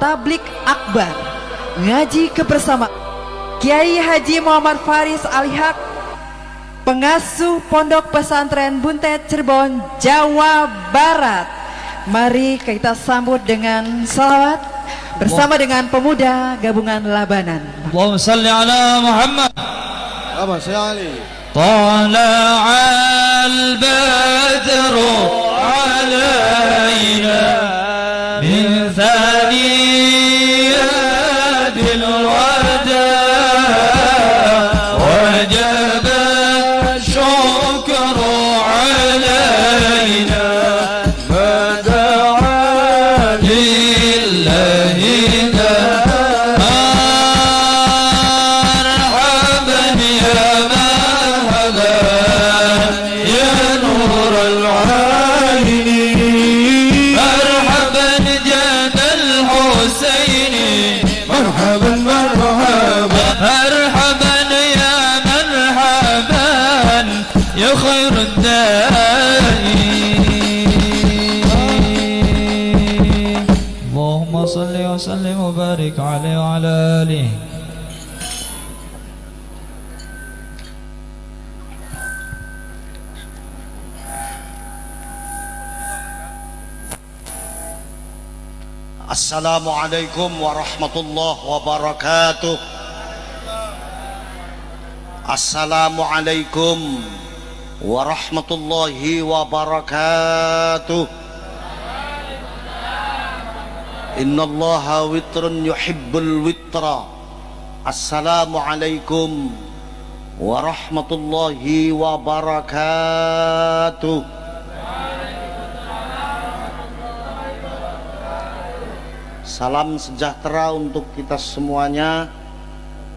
Tablik Akbar ngaji kebersamaan Kiai Haji Muhammad Faris Alihaq, pengasuh Pondok Pesantren Buntet Cirebon, Jawa Barat. Mari kita sambut dengan salawat bersama dengan pemuda gabungan Labanan. Allahumma salli ala Muhammad. Apa sekali? Tala'al badru alaina min thaniyadil wada wajab syukru alaina mada'a lillahi خير الدائين. اللهم صل وسلم وبارك عليه وعلى آله. Assalamualaikum warahmatullahi wabarakatuh. Assalamualaikum warahmatullahi wabarakatuh. Innallaha witrun yuhibbul witra. Assalamualaikum warahmatullahi wabarakatuh. Salam sejahtera untuk kita semuanya.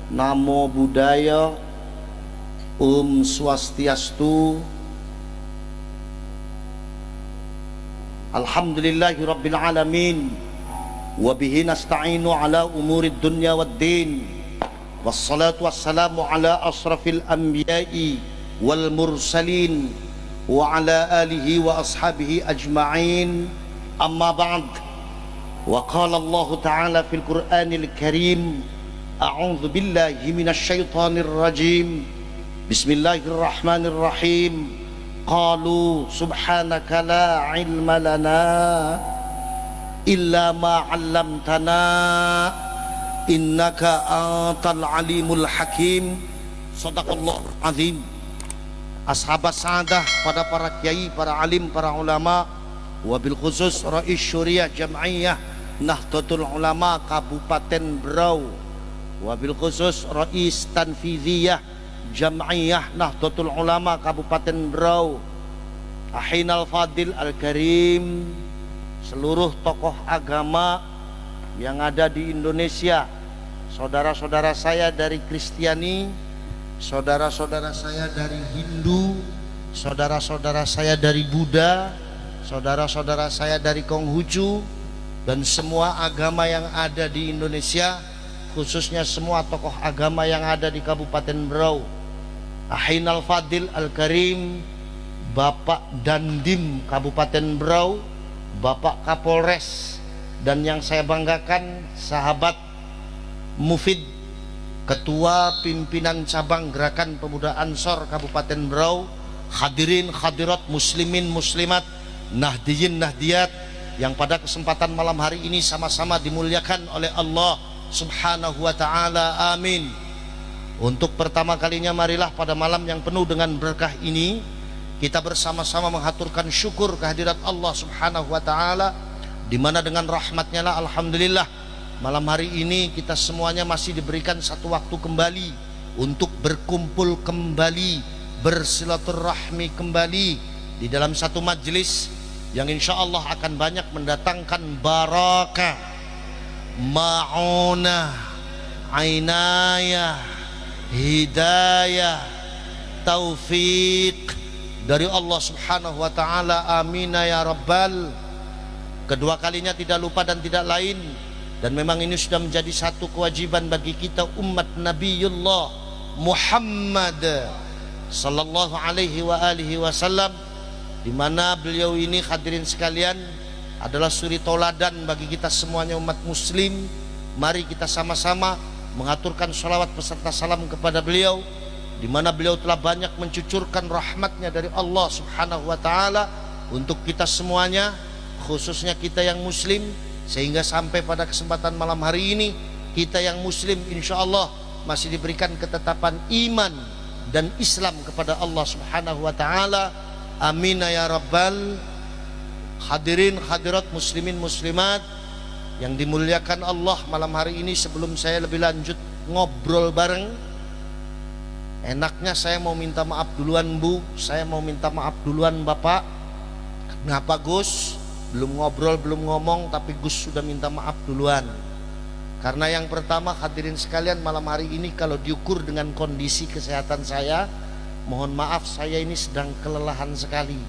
Namo Buddhaya, Swastiastu. Alhamdulillahi Rabbil Alamin. Wabihi nasta'inu ala umurid dunya waddin. Wassalatu wassalamu ala asrafil anbiya'i wal mursalin wa ala alihi wa ashabihi ajma'in. Amma ba'd. Wa qala Allah ta'ala fil Qur'anil Karim, a'udzu billahi minasy syaithanir rajim. Bismillahirrahmanirrahim. Qalu subhanaka la ilma lana illa ma 'allamtana innaka antal alimul hakim. Shadaqallahul azim. Ashabat sa'adah, pada para kiai, para alim, para ulama, wabil khusus Rais Syuriah Jam'iyah Nahdlatul Ulama Kabupaten Berau, wabil khusus Rais Tanfidhiyah Jam'iyah Nahdlatul Ulama Kabupaten Berau, Ahinal Fadil Al-Karim, seluruh tokoh agama yang ada di Indonesia, saudara-saudara saya dari Kristiani, saudara-saudara saya dari Hindu, saudara-saudara saya dari Buddha, saudara-saudara saya dari Konghucu, dan semua agama yang ada di Indonesia, khususnya semua tokoh agama yang ada di Kabupaten Berau. Ahinal Fadil Al-Karim, Bapak Dandim Kabupaten Berau, Bapak Kapolres, dan yang saya banggakan sahabat Mufid, Ketua Pimpinan Cabang Gerakan Pemuda Ansor Kabupaten Berau, hadirin hadirat muslimin muslimat, nahdiyin nahdiyat yang pada kesempatan malam hari ini sama-sama dimuliakan oleh Allah Subhanahu wa ta'ala, amin. Untuk pertama kalinya marilah pada malam yang penuh dengan berkah ini kita bersama-sama menghaturkan syukur kehadirat Allah Subhanahu wa ta'ala, di mana dengan rahmatnya lah alhamdulillah malam hari ini kita semuanya masih diberikan satu waktu kembali untuk berkumpul kembali, bersilaturahmi kembali di dalam satu majelis yang insya Allah akan banyak mendatangkan barakah, ma'unah, ainayah, hidayah, taufik dari Allah Subhanahu wa ta'ala, amin ya rabbal. Kedua kalinya tidak lupa dan tidak lain, dan memang ini sudah menjadi satu kewajiban bagi kita umat Nabiullah Muhammad sallallahu alaihi wa alihi wasallam, di mana beliau ini hadirin sekalian adalah suri toladan bagi kita semuanya umat muslim. Mari kita sama-sama mengaturkan sholawat beserta salam kepada beliau, di mana beliau telah banyak mencucurkan rahmatnya dari Allah Subhanahu wa taala untuk kita semuanya, khususnya kita yang muslim, sehingga sampai pada kesempatan malam hari ini kita yang muslim insya Allah masih diberikan ketetapan iman dan Islam kepada Allah Subhanahu wa taala. Amin ya rabbal. Hadirin hadirat muslimin muslimat yang dimuliakan Allah, malam hari ini sebelum saya lebih lanjut ngobrol bareng, enaknya saya mau minta maaf duluan Bu, saya mau minta maaf duluan Bapak. Kenapa Gus? Belum ngobrol, belum ngomong, tapi Gus sudah minta maaf duluan. Karena yang pertama, hadirin sekalian, malam hari ini kalau diukur dengan kondisi kesehatan saya, mohon maaf saya ini sedang kelelahan sekali.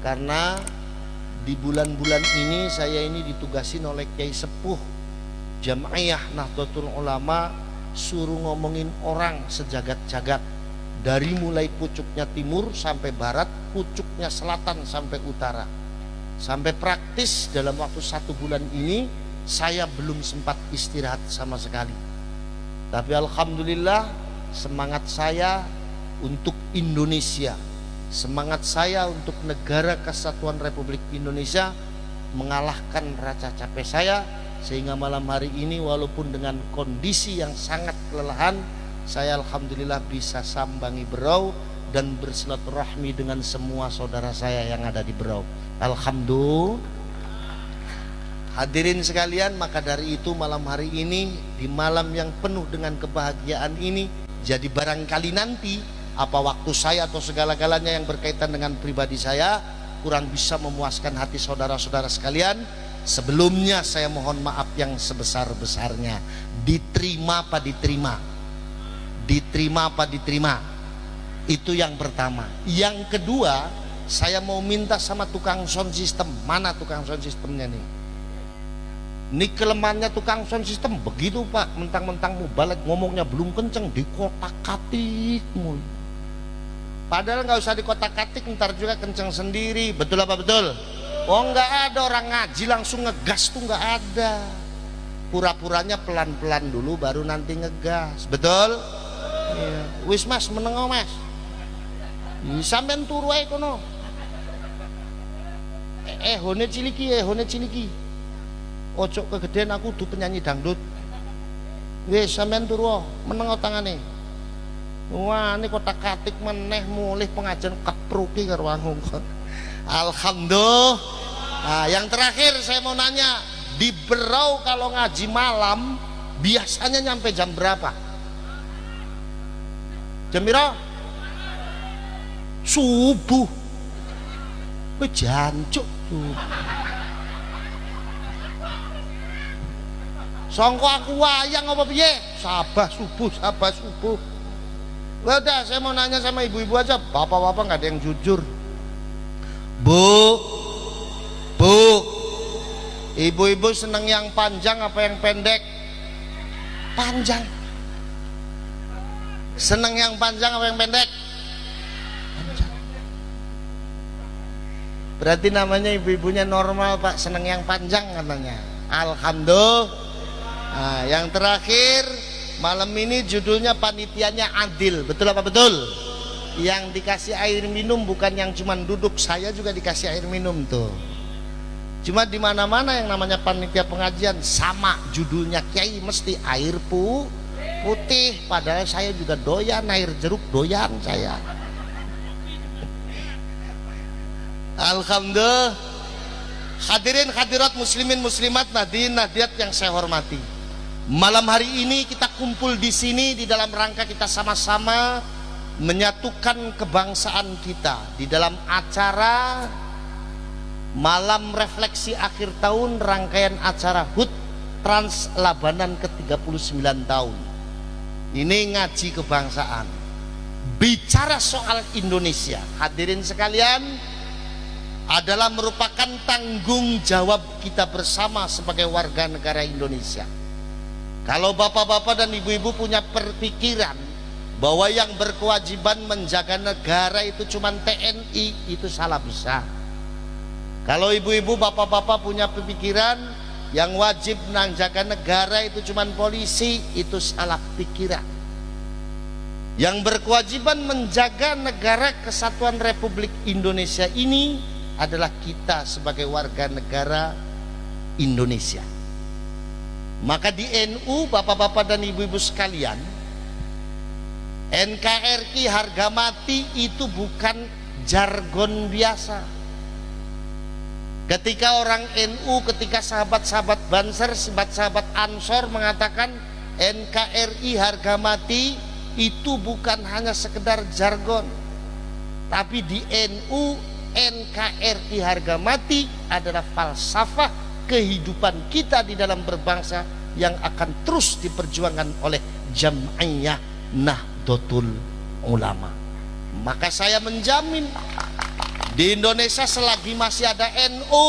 Karena di bulan-bulan ini saya ini ditugasin oleh Kiai Sepuh Jam'iyah Nahdlatul Ulama, suruh ngomongin orang sejagat-jagat, dari mulai pucuknya timur sampai barat, pucuknya selatan sampai utara. Sampai praktis dalam waktu 1 bulan ini saya belum sempat istirahat sama sekali. Tapi alhamdulillah, semangat saya untuk Indonesia, semangat saya untuk negara kesatuan Republik Indonesia mengalahkan rasa capek saya, sehingga malam hari ini walaupun dengan kondisi yang sangat kelelahan, saya alhamdulillah bisa sambangi Berau dan bersilaturahmi dengan semua saudara saya yang ada di Berau. Alhamdulillah. Hadirin sekalian, maka dari itu malam hari ini, di malam yang penuh dengan kebahagiaan ini, jadi barangkali nanti apa waktu saya atau segala-galanya yang berkaitan dengan pribadi saya kurang bisa memuaskan hati saudara-saudara sekalian, sebelumnya saya mohon maaf yang sebesar-besarnya. Diterima apa diterima? Diterima apa diterima? Itu yang pertama. Yang kedua, saya mau minta sama tukang sound system. Mana tukang sound systemnya nih? Ini kelemahannya tukang sound system begitu Pak, mentang-mentang mau balik ngomongnya belum kenceng, di kotak-katik mulu. Padahal nggak usah di kotak-katik, ntar juga kenceng sendiri. Betul apa betul? Oh nggak ada, orang ngaji langsung ngegas tuh nggak ada. Pura-puranya pelan-pelan dulu baru nanti ngegas. Betul? Iya. Wis Mas, menengo Mas. Sampean turu ae kono. Hone ciliki. Ojo kegedean, aku tuh penyanyi dangdut. Wis sampean turu, menengo tangane. Wah, ini kotak-katik meneh mulih pengajian kapruki karo wangun. Alhamdulillah. Nah, yang terakhir saya mau nanya, di Berau kalau ngaji malam biasanya nyampe jam berapa? Jam berapa? Subuh. Jancuk tuh. Songko aku wayang apa piye? Sabah subuh. Udah, saya mau nanya sama ibu-ibu aja, bapak-bapak nggak ada yang jujur. Bu, ibu-ibu seneng yang panjang apa yang pendek? Panjang. Seneng yang panjang apa yang pendek? Panjang. Berarti namanya ibu-ibunya normal Pak, seneng yang panjang katanya. Alhamdulillah. Nah, yang terakhir, malam ini judulnya panitianya adil. Betul apa betul? Yang dikasih air minum bukan yang cuma duduk, saya juga dikasih air minum tuh. Cuma di mana-mana yang namanya panitia pengajian sama judulnya Kiai mesti air putih, padahal saya juga doyan air jeruk, doyan saya. Alhamdulillah. Hadirin hadirat muslimin muslimat, nadiin nadiat yang saya hormati. Malam hari ini kita kumpul di sini di dalam rangka kita sama-sama menyatukan kebangsaan kita di dalam acara malam refleksi akhir tahun, rangkaian acara HUT Trans Labanan ke-39 tahun. Ini ngaji kebangsaan, bicara soal Indonesia. Hadirin sekalian, adalah merupakan tanggung jawab kita bersama sebagai warga negara Indonesia. Kalau bapak-bapak dan ibu-ibu punya perpikiran bahwa yang berkewajiban menjaga negara itu cuma TNI, itu salah besar. Kalau ibu-ibu, bapak-bapak punya pemikiran yang wajib menjaga negara itu cuman polisi, itu salah pikiran. Yang berkewajiban menjaga negara kesatuan Republik Indonesia ini adalah kita sebagai warga negara Indonesia. Maka di NU, bapak-bapak dan ibu-ibu sekalian, NKRI harga mati itu bukan jargon biasa. Ketika orang NU, ketika sahabat-sahabat Banser, sahabat-sahabat Ansor mengatakan NKRI harga mati, itu bukan hanya sekedar jargon. Tapi di NU, NKRI harga mati adalah falsafah kehidupan kita di dalam berbangsa yang akan terus diperjuangkan oleh Jam'iyah Nahdlatul Ulama. Maka saya menjamin di Indonesia selagi masih ada NU,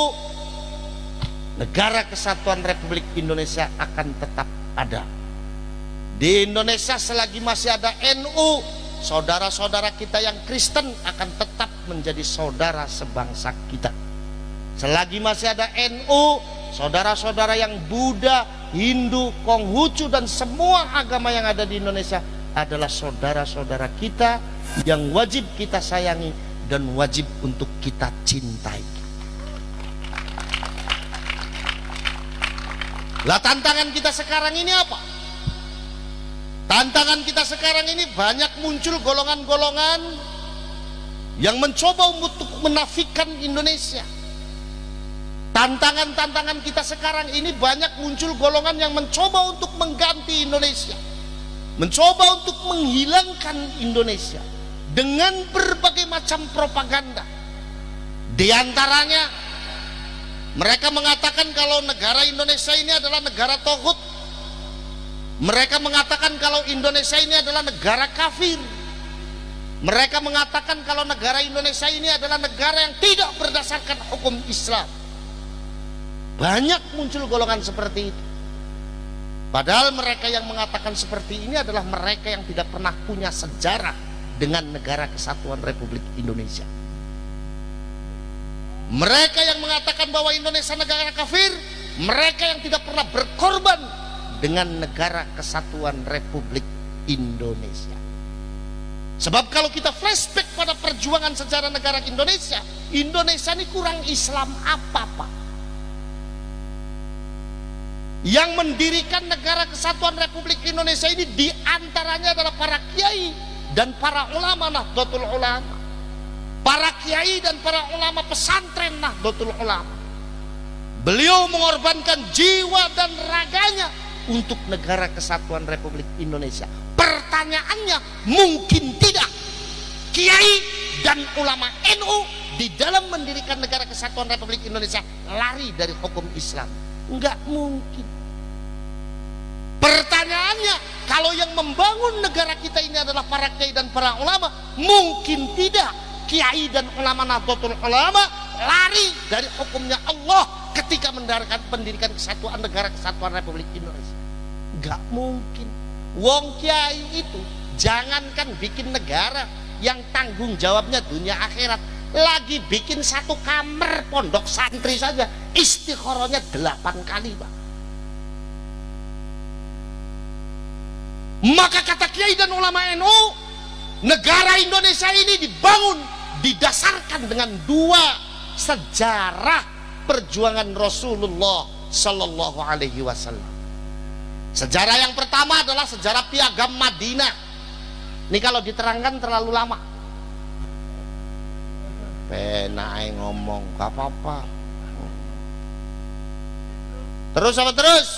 negara kesatuan Republik Indonesia akan tetap ada. Di Indonesia selagi masih ada NU, saudara-saudara kita yang Kristen akan tetap menjadi saudara sebangsa kita. Selagi masih ada NU, saudara-saudara yang Buddha, Hindu, Konghucu dan semua agama yang ada di Indonesia adalah saudara-saudara kita yang wajib kita sayangi dan wajib untuk kita cintai. Lah tantangan kita sekarang ini apa? Tantangan kita sekarang ini banyak muncul golongan-golongan yang mencoba untuk menafikan Indonesia. Tantangan kita sekarang ini banyak muncul golongan yang mencoba untuk mengganti Indonesia, mencoba untuk menghilangkan Indonesia dengan berbagai macam propaganda. Di antaranya mereka mengatakan kalau negara Indonesia ini adalah negara tauhid. Mereka mengatakan kalau Indonesia ini adalah negara kafir. Mereka mengatakan kalau negara Indonesia ini adalah negara yang tidak berdasarkan hukum Islam. Banyak muncul golongan seperti itu. Padahal mereka yang mengatakan seperti ini adalah mereka yang tidak pernah punya sejarah dengan negara kesatuan Republik Indonesia. Mereka yang mengatakan bahwa Indonesia negara kafir, mereka yang tidak pernah berkorban dengan negara kesatuan Republik Indonesia. Sebab kalau kita flashback pada perjuangan sejarah negara Indonesia, Indonesia ini kurang Islam apa Pak? Yang mendirikan negara kesatuan Republik Indonesia ini diantaranya adalah para kiai dan para ulama Nahdlatul Ulama, para kiai dan para ulama pesantren Nahdlatul Ulama. Beliau mengorbankan jiwa dan raganya untuk negara kesatuan Republik Indonesia. Pertanyaannya, mungkin tidak kiai dan ulama NU di dalam mendirikan negara kesatuan Republik Indonesia lari dari hukum Islam? Enggak mungkin. Pertanyaannya, kalau yang membangun negara kita ini adalah para kiai dan para ulama, mungkin tidak kiai dan ulama Nahdlatul Ulama lari dari hukumnya Allah ketika mendirikan kesatuan negara kesatuan Republik Indonesia? Enggak mungkin. Wong kiai itu jangankan bikin negara yang tanggung jawabnya dunia akhirat, lagi bikin satu kamar pondok santri saja istikharahnya 8 kali Pak. Maka kata kiai dan ulama NU, negara Indonesia ini dibangun didasarkan dengan 2 sejarah perjuangan Rasulullah Sallallahu Alaihi Wasallam. Sejarah yang pertama adalah sejarah Piagam Madinah. Ini kalau diterangkan terlalu lama. Penai ngomong, gak apa-apa. Terus apa terus?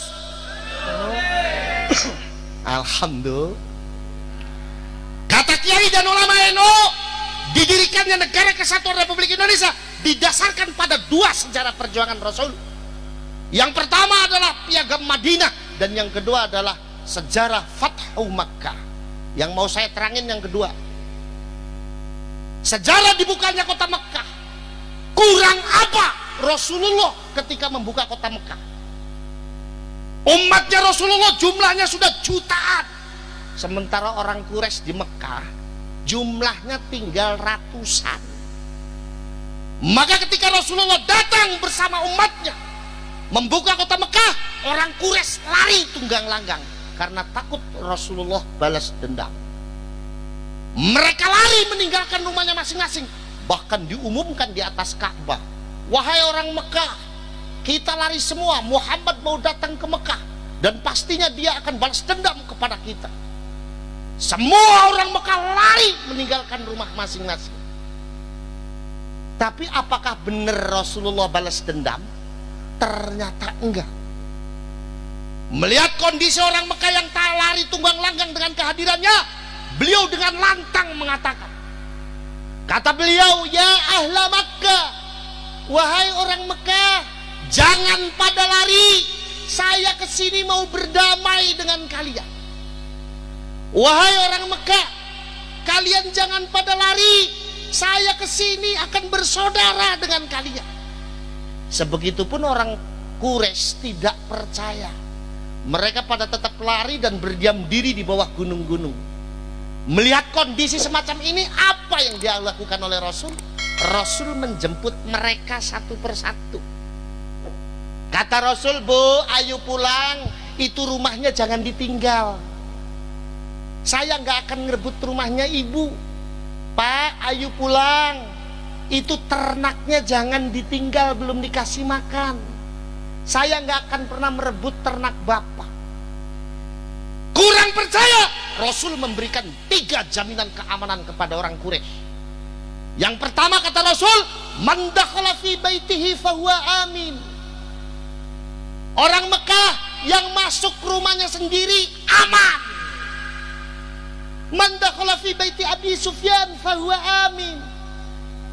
Alhamdulillah. Kata kiai dan ulama NU, didirikannya negara kesatuan Republik Indonesia didasarkan pada 2 sejarah perjuangan Rasul. Yang pertama adalah Piagam Madinah dan yang kedua adalah sejarah Fathu Makkah. Yang mau saya terangin yang kedua, sejarah dibukanya kota Mekah. Kurang apa Rasulullah ketika membuka kota Mekah? Umatnya Rasulullah jumlahnya sudah jutaan, sementara orang Quraisy di Mekah jumlahnya tinggal ratusan. Maka ketika Rasulullah datang bersama umatnya membuka kota Mekah, orang Quraisy lari tunggang langgang karena takut Rasulullah balas dendam. Mereka lari meninggalkan rumahnya masing-masing. Bahkan diumumkan di atas Ka'bah, wahai orang Mekah, kita lari semua, Muhammad mau datang ke Mekah dan pastinya dia akan balas dendam kepada kita. Semua orang Mekah lari meninggalkan rumah masing-masing. Tapi apakah benar Rasulullah balas dendam? Ternyata enggak. Melihat kondisi orang Mekah yang tak lari tunggang langgang dengan kehadirannya, beliau dengan lantang mengatakan, kata beliau, ya ahla Makkah, wahai orang Mekah, jangan pada lari, saya kesini mau berdamai dengan kalian. Wahai orang Mekah, kalian jangan pada lari, saya kesini akan bersaudara dengan kalian. Sebegitupun orang Quraisy tidak percaya. Mereka pada tetap lari dan berdiam diri di bawah gunung-gunung. Melihat kondisi semacam ini, apa yang dia lakukan oleh Rasul? Rasul menjemput mereka satu persatu. Kata Rasul, bu, ayo pulang, itu rumahnya jangan ditinggal. Saya nggak akan ngerebut rumahnya ibu. Pak, ayo pulang, itu ternaknya jangan ditinggal, belum dikasih makan. Saya nggak akan pernah merebut ternak bapak. Kurang percaya, Rasul memberikan 3 jaminan keamanan kepada orang Quraisy. Yang pertama kata Rasul, man dakhala fi baitihi fahuwa amin. Orang Mekah yang masuk ke rumahnya sendiri aman. Man dakhala fi baiti Abi Sufyan fahuwa amin.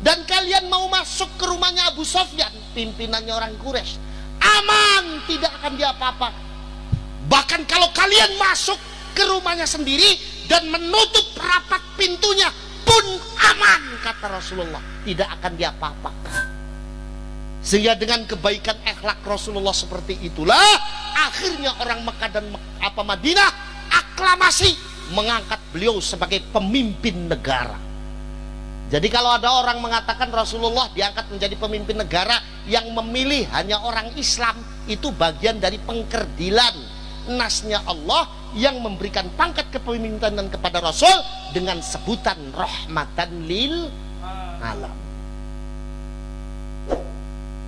Dan kalian mau masuk ke rumahnya Abu Sufyan, pimpinannya orang Quraisy, aman, tidak akan diapa-apa. Bahkan kalau kalian masuk ke rumahnya sendiri dan menutup rapat pintunya pun aman, kata Rasulullah, tidak akan diapa-apakan. Sehingga dengan kebaikan akhlak Rasulullah seperti itulah akhirnya orang Mekah dan Madinah aklamasi mengangkat beliau sebagai pemimpin negara. Jadi kalau ada orang mengatakan Rasulullah diangkat menjadi pemimpin negara yang memilih hanya orang Islam, itu bagian dari pengkerdilan nasnya Allah yang memberikan pangkat kepemimpinan kepada Rasul dengan sebutan rahmatan lil alam.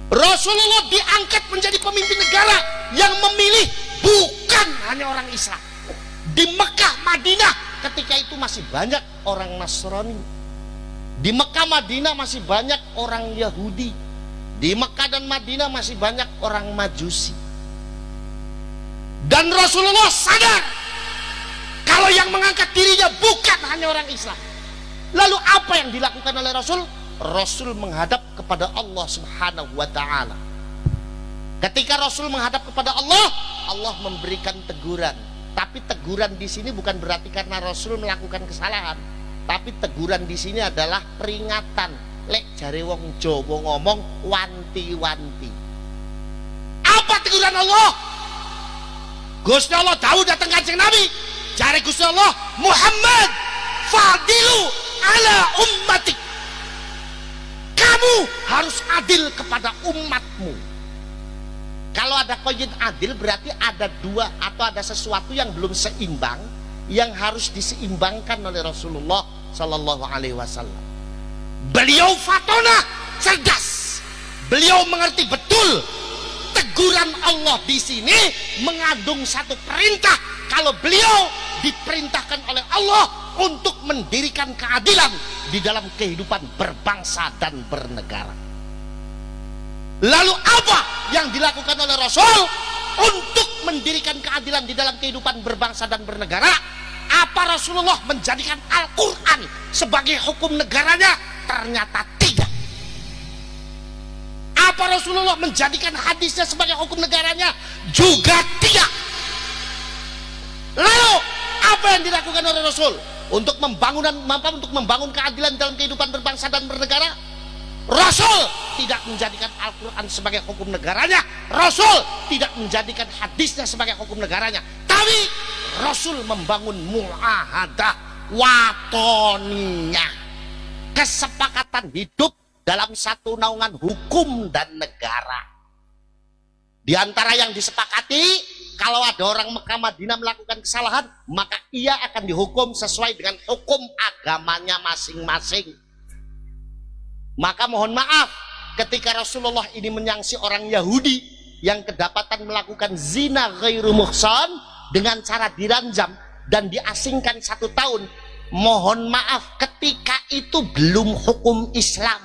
Rasulullah diangkat menjadi pemimpin negara yang memilih bukan hanya orang Islam. Di Mekah, Madinah ketika itu masih banyak orang Nasrani. Di Mekah, Madinah masih banyak orang Yahudi. Di Mekah dan Madinah masih banyak orang Majusi. Dan Rasulullah sadar kalau yang mengangkat dirinya bukan hanya orang Islam. Lalu apa yang dilakukan oleh Rasul? Rasul menghadap kepada Allah Subhanahu wa ta'ala. Ketika Rasul menghadap kepada Allah, Allah memberikan teguran. Tapi teguran di sini bukan berarti karena Rasul melakukan kesalahan, tapi teguran di sini adalah peringatan. Lek jare wong Jawa ngomong wanti-wanti. Apa teguran Allah? Gusti Allah tahu datang Kanjeng Nabi. Jare Gusti Allah, Muhammad fadilu ala ummatik. Kamu harus adil kepada umatmu. Kalau ada koin adil berarti ada dua atau ada sesuatu yang belum seimbang yang harus diseimbangkan oleh Rasulullah Sallallahu Alaihi Wasallam. Beliau fatona, cerdas. Beliau mengerti betul teguran Allah di sini mengandung satu perintah. Kalau beliau diperintahkan oleh Allah untuk mendirikan keadilan di dalam kehidupan berbangsa dan bernegara. Lalu apa yang dilakukan oleh Rasul untuk mendirikan keadilan di dalam kehidupan berbangsa dan bernegara? Apa Rasulullah menjadikan Al-Quran sebagai hukum negaranya? Ternyata tidak. Apa Rasulullah menjadikan hadisnya sebagai hukum negaranya? Juga tidak. Lalu apa yang dilakukan oleh Rasul untuk membangun keadilan dalam kehidupan berbangsa dan bernegara? Rasul tidak menjadikan Al-Quran sebagai hukum negaranya. Rasul tidak menjadikan hadisnya sebagai hukum negaranya. Tapi Rasul membangun mu'ahadah watoniyah, kesepakatan hidup dalam satu naungan hukum dan negara. Di antara yang disepakati, kalau ada orang Mekah Madinah melakukan kesalahan, maka ia akan dihukum sesuai dengan hukum agamanya masing-masing. Maka mohon maaf, ketika Rasulullah ini menyangsi orang Yahudi yang kedapatan melakukan zina ghairu muhsan dengan cara diranjam dan diasingkan 1 tahun, mohon maaf, ketika itu belum hukum Islam,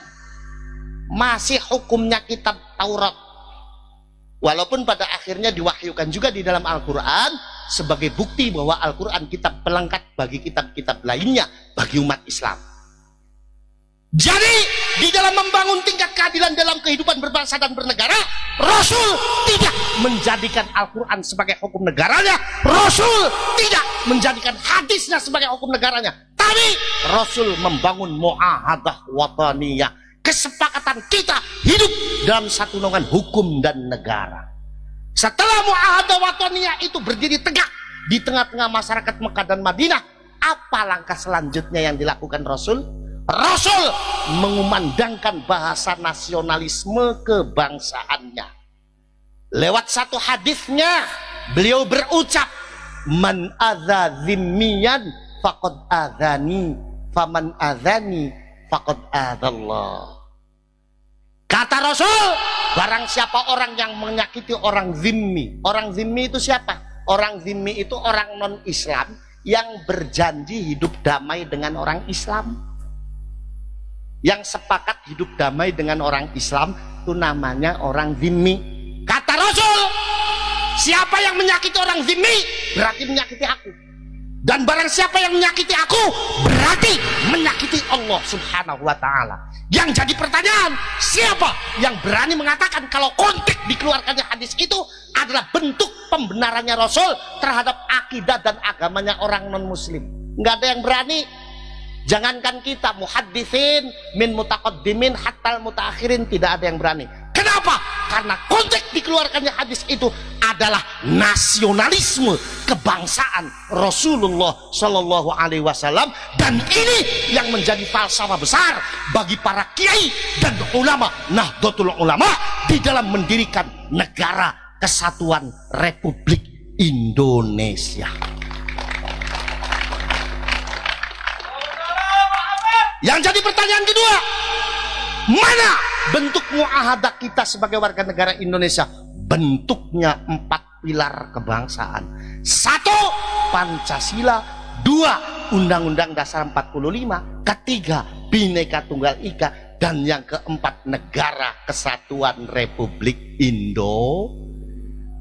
masih hukumnya kitab Taurat. Walaupun pada akhirnya diwahyukan juga di dalam Al-Quran sebagai bukti bahwa Al-Quran kitab pelengkap bagi kitab-kitab lainnya bagi umat Islam. Jadi di dalam membangun tingkat keadilan dalam kehidupan berbangsa dan bernegara, Rasul tidak menjadikan Al-Quran sebagai hukum negaranya, Rasul tidak menjadikan hadisnya sebagai hukum negaranya, tapi Rasul membangun mu'ahadah wataniyah, kesepakatan kita hidup dalam satu naungan hukum dan negara. Setelah mu'ahadah wataniyah itu berdiri tegak di tengah-tengah masyarakat Mekah dan Madinah, apa langkah selanjutnya yang dilakukan Rasul? Rasul mengumandangkan bahasa nasionalisme kebangsaannya. Lewat satu hadisnya beliau berucap, man adza zimmiyan faqad adzani, faman adzani faqad adzallah. Kata Rasul, barang siapa orang yang menyakiti orang zimmi. Orang zimmi itu siapa? Orang zimmi itu orang non-Islam yang berjanji hidup damai dengan orang Islam. Yang sepakat hidup damai dengan orang Islam itu namanya orang zimmi. Kata Rasul, siapa yang menyakiti orang zimmi berarti menyakiti aku. Dan barang siapa yang menyakiti aku berarti menyakiti Allah Subhanahu wa ta'ala. Yang jadi pertanyaan, siapa yang berani mengatakan kalau konteks dikeluarkannya hadis itu adalah bentuk pembenarannya Rasul terhadap akidah dan agamanya orang non-muslim? Nggak ada yang berani. Jangankan kita, muhadditsin min mutaqaddimin hatta mutaakhirin, tidak ada yang berani. Kenapa? Karena konteks dikeluarkannya hadis itu adalah nasionalisme kebangsaan Rasulullah Shallallahu Alaihi Wasallam, dan ini yang menjadi falsafah besar bagi para kiai dan ulama Nahdlatul Ulama di dalam mendirikan negara kesatuan Republik Indonesia. Yang jadi pertanyaan kedua, mana bentuk muahadah kita sebagai warga negara Indonesia? Bentuknya 4 pilar kebangsaan. 1. Pancasila. 2. Undang-Undang Dasar 45. 3. Bhinneka Tunggal Ika. Dan yang keempat, Negara Kesatuan Republik Indo.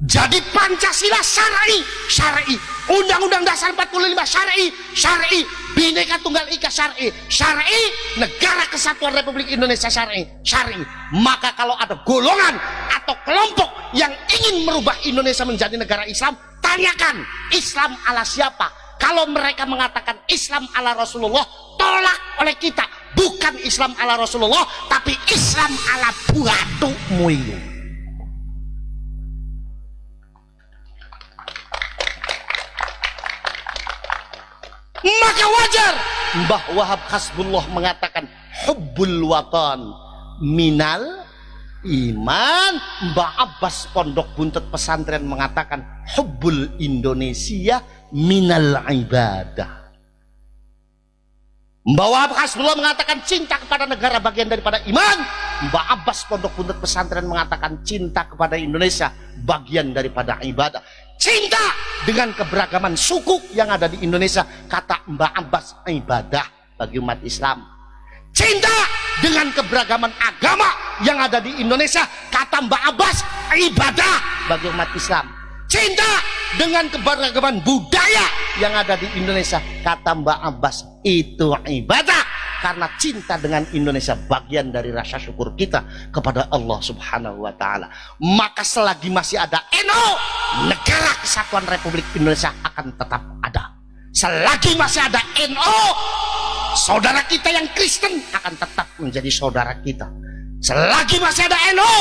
Jadi Pancasila syar'i, syar'i. Undang-Undang Dasar 45 syar'i, syar'i. Bhinneka Tunggal Ika syar'i, syar'i. Negara Kesatuan Republik Indonesia syar'i, syar'i. Maka kalau ada golongan atau kelompok yang ingin merubah Indonesia menjadi negara Islam, tanyakan Islam ala siapa? Kalau mereka mengatakan Islam ala Rasulullah, tolak oleh kita. Bukan Islam ala Rasulullah, tapi Islam ala buatumu ini. Maka wajar Mbah Wahab Hasbullah mengatakan hubbul watan minal iman. Mbah Abbas Pondok Buntut Pesantren mengatakan hubbul Indonesia minal ibadah. Mbah Wahab Hasbullah mengatakan cinta kepada negara bagian daripada iman. Mbah Abbas Pondok Buntut Pesantren mengatakan cinta kepada Indonesia bagian daripada ibadah. Cinta dengan keberagaman suku yang ada di Indonesia, kata Mbah Abbas, ibadah bagi umat Islam. Cinta dengan keberagaman agama yang ada di Indonesia, kata Mbah Abbas, ibadah bagi umat Islam. Cinta dengan keberagaman budaya yang ada di Indonesia, kata Mbah Abbas, itu ibadah. Karena cinta dengan Indonesia bagian dari rasa syukur kita kepada Allah Subhanahu wa ta'ala. Maka selagi masih ada NU, Negara Kesatuan Republik Indonesia akan tetap ada. Selagi masih ada NU, saudara kita yang Kristen akan tetap menjadi saudara kita. Selagi masih ada NU,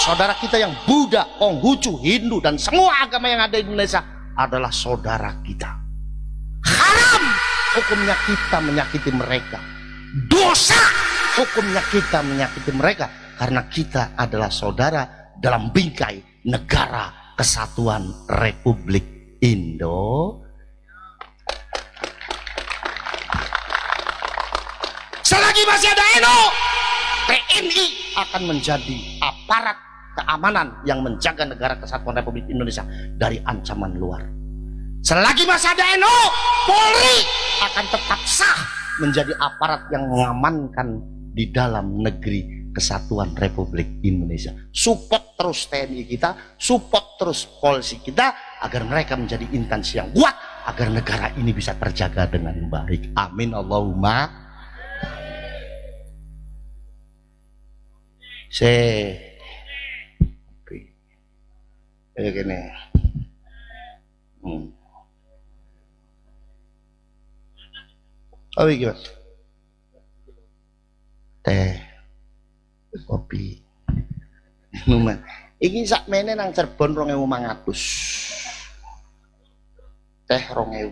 saudara kita yang Buddha, Konghucu, Hindu, dan semua agama yang ada di Indonesia adalah saudara kita. Haram hukumnya kita menyakiti mereka. Dosa hukumnya kita menyakiti mereka karena kita adalah saudara dalam bingkai negara kesatuan Republik Indo. Selagi masih ada NU, TNI akan menjadi aparat keamanan yang menjaga negara kesatuan Republik Indonesia dari ancaman luar. Selagi masih ada NU, Polri akan tetap sah menjadi aparat yang mengamankan di dalam negeri kesatuan Republik Indonesia. Support terus TNI kita, support terus polisi kita agar mereka menjadi instansi yang kuat agar negara ini bisa terjaga dengan baik. Amin Allahumma. Gini. Oh iya, teh, kopi, minuman. Iki sakmene nang Cirebon 2.500. Teh 2.000.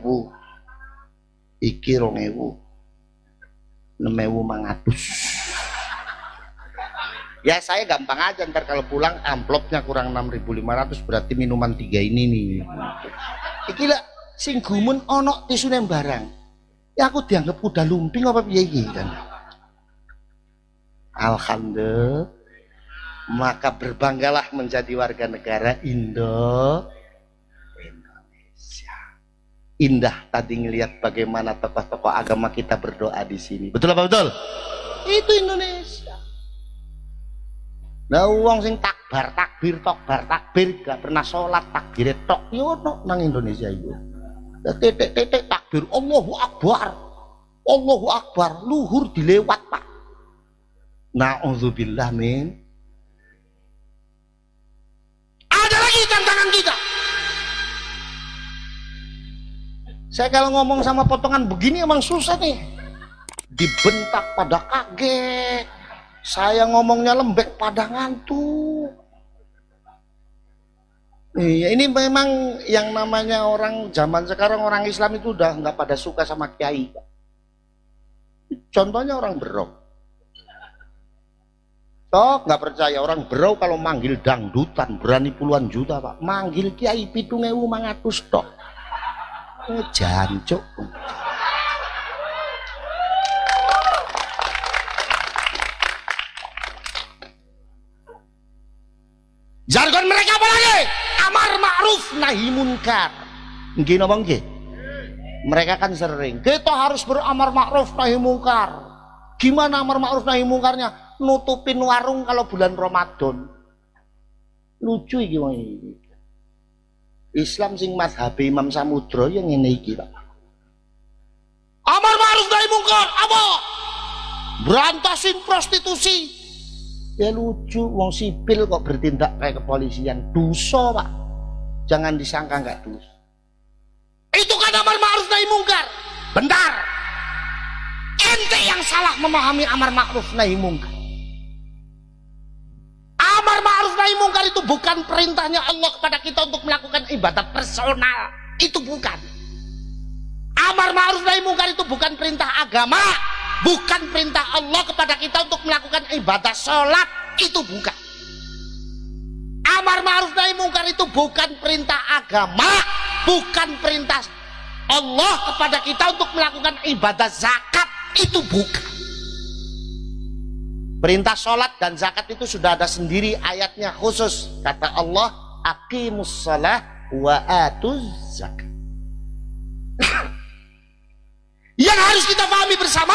Iki 2.000. 6.500. Ya saya gampang aja, ntar kalau pulang amplopnya kurang 6.500 berarti minuman 3 ini nih. Iki lah sing gumun ono tisune barang. Ya aku dianggap kuda lumping apa piye iki kan. Alhamdulillah. Maka berbanggalah menjadi warga negara Indonesia. Indah tadi ngelihat bagaimana tokoh-tokoh agama kita berdoa di sini. Betul apa betul? Itu Indonesia. Nah wong sing takbar takbir gak pernah sholat takbir tok yo nang Indonesia itu. Titik takbir Allahu Akbar luhur dilewat Pak. Na'udzubillah min. Ada lagi tantangan kita. Saya kalau ngomong sama potongan begini emang susah nih. Dibentak pada kaget. Saya ngomongnya lembek pada ngantuk. Iya, ini memang yang namanya orang zaman sekarang, orang Islam itu udah nggak pada suka sama kiai. Contohnya orang Berau. Toh nggak percaya orang Berau kalau manggil dangdutan berani puluhan juta Pak. Manggil kiai 7.500 tok. Jancuk. Jargon mereka apa lagi? Amar ma'ruf nahi munkar. Nggih napa nggih? Mereka kan sering, kita harus beramar ma'ruf nahi munkar. Gimana amar ma'ruf nahi munkarnya? Nutupin warung kalau bulan Ramadan. Lucu iki wong iki. Islam sing mazhab Imam Samudra yang ngene iki, Pak. Amar ma'ruf nahi munkar apa? Berantasin prostitusi. Ya lucu, wong sipil kok bertindak kayak kepolisian. Dosa Pak, jangan disangka nggak dosa. Itu kan amar ma'ruf nahi munkar. Bentar, ente yang salah memahami amar ma'ruf nahi munkar. Amar ma'ruf nahi munkar itu bukan perintahnya Allah kepada kita untuk melakukan ibadah personal. Itu bukan. Amar ma'ruf nahi munkar itu bukan perintah agama. Bukan perintah Allah kepada kita untuk melakukan ibadah sholat. Itu bukan. Amar ma'ruf nahi munkar itu bukan perintah agama. Bukan perintah Allah kepada kita untuk melakukan ibadah zakat. Itu bukan. Perintah sholat dan zakat itu sudah ada sendiri ayatnya khusus. Kata Allah, aqimus shalah wa atuz zakat. Yang harus kita pahami bersama,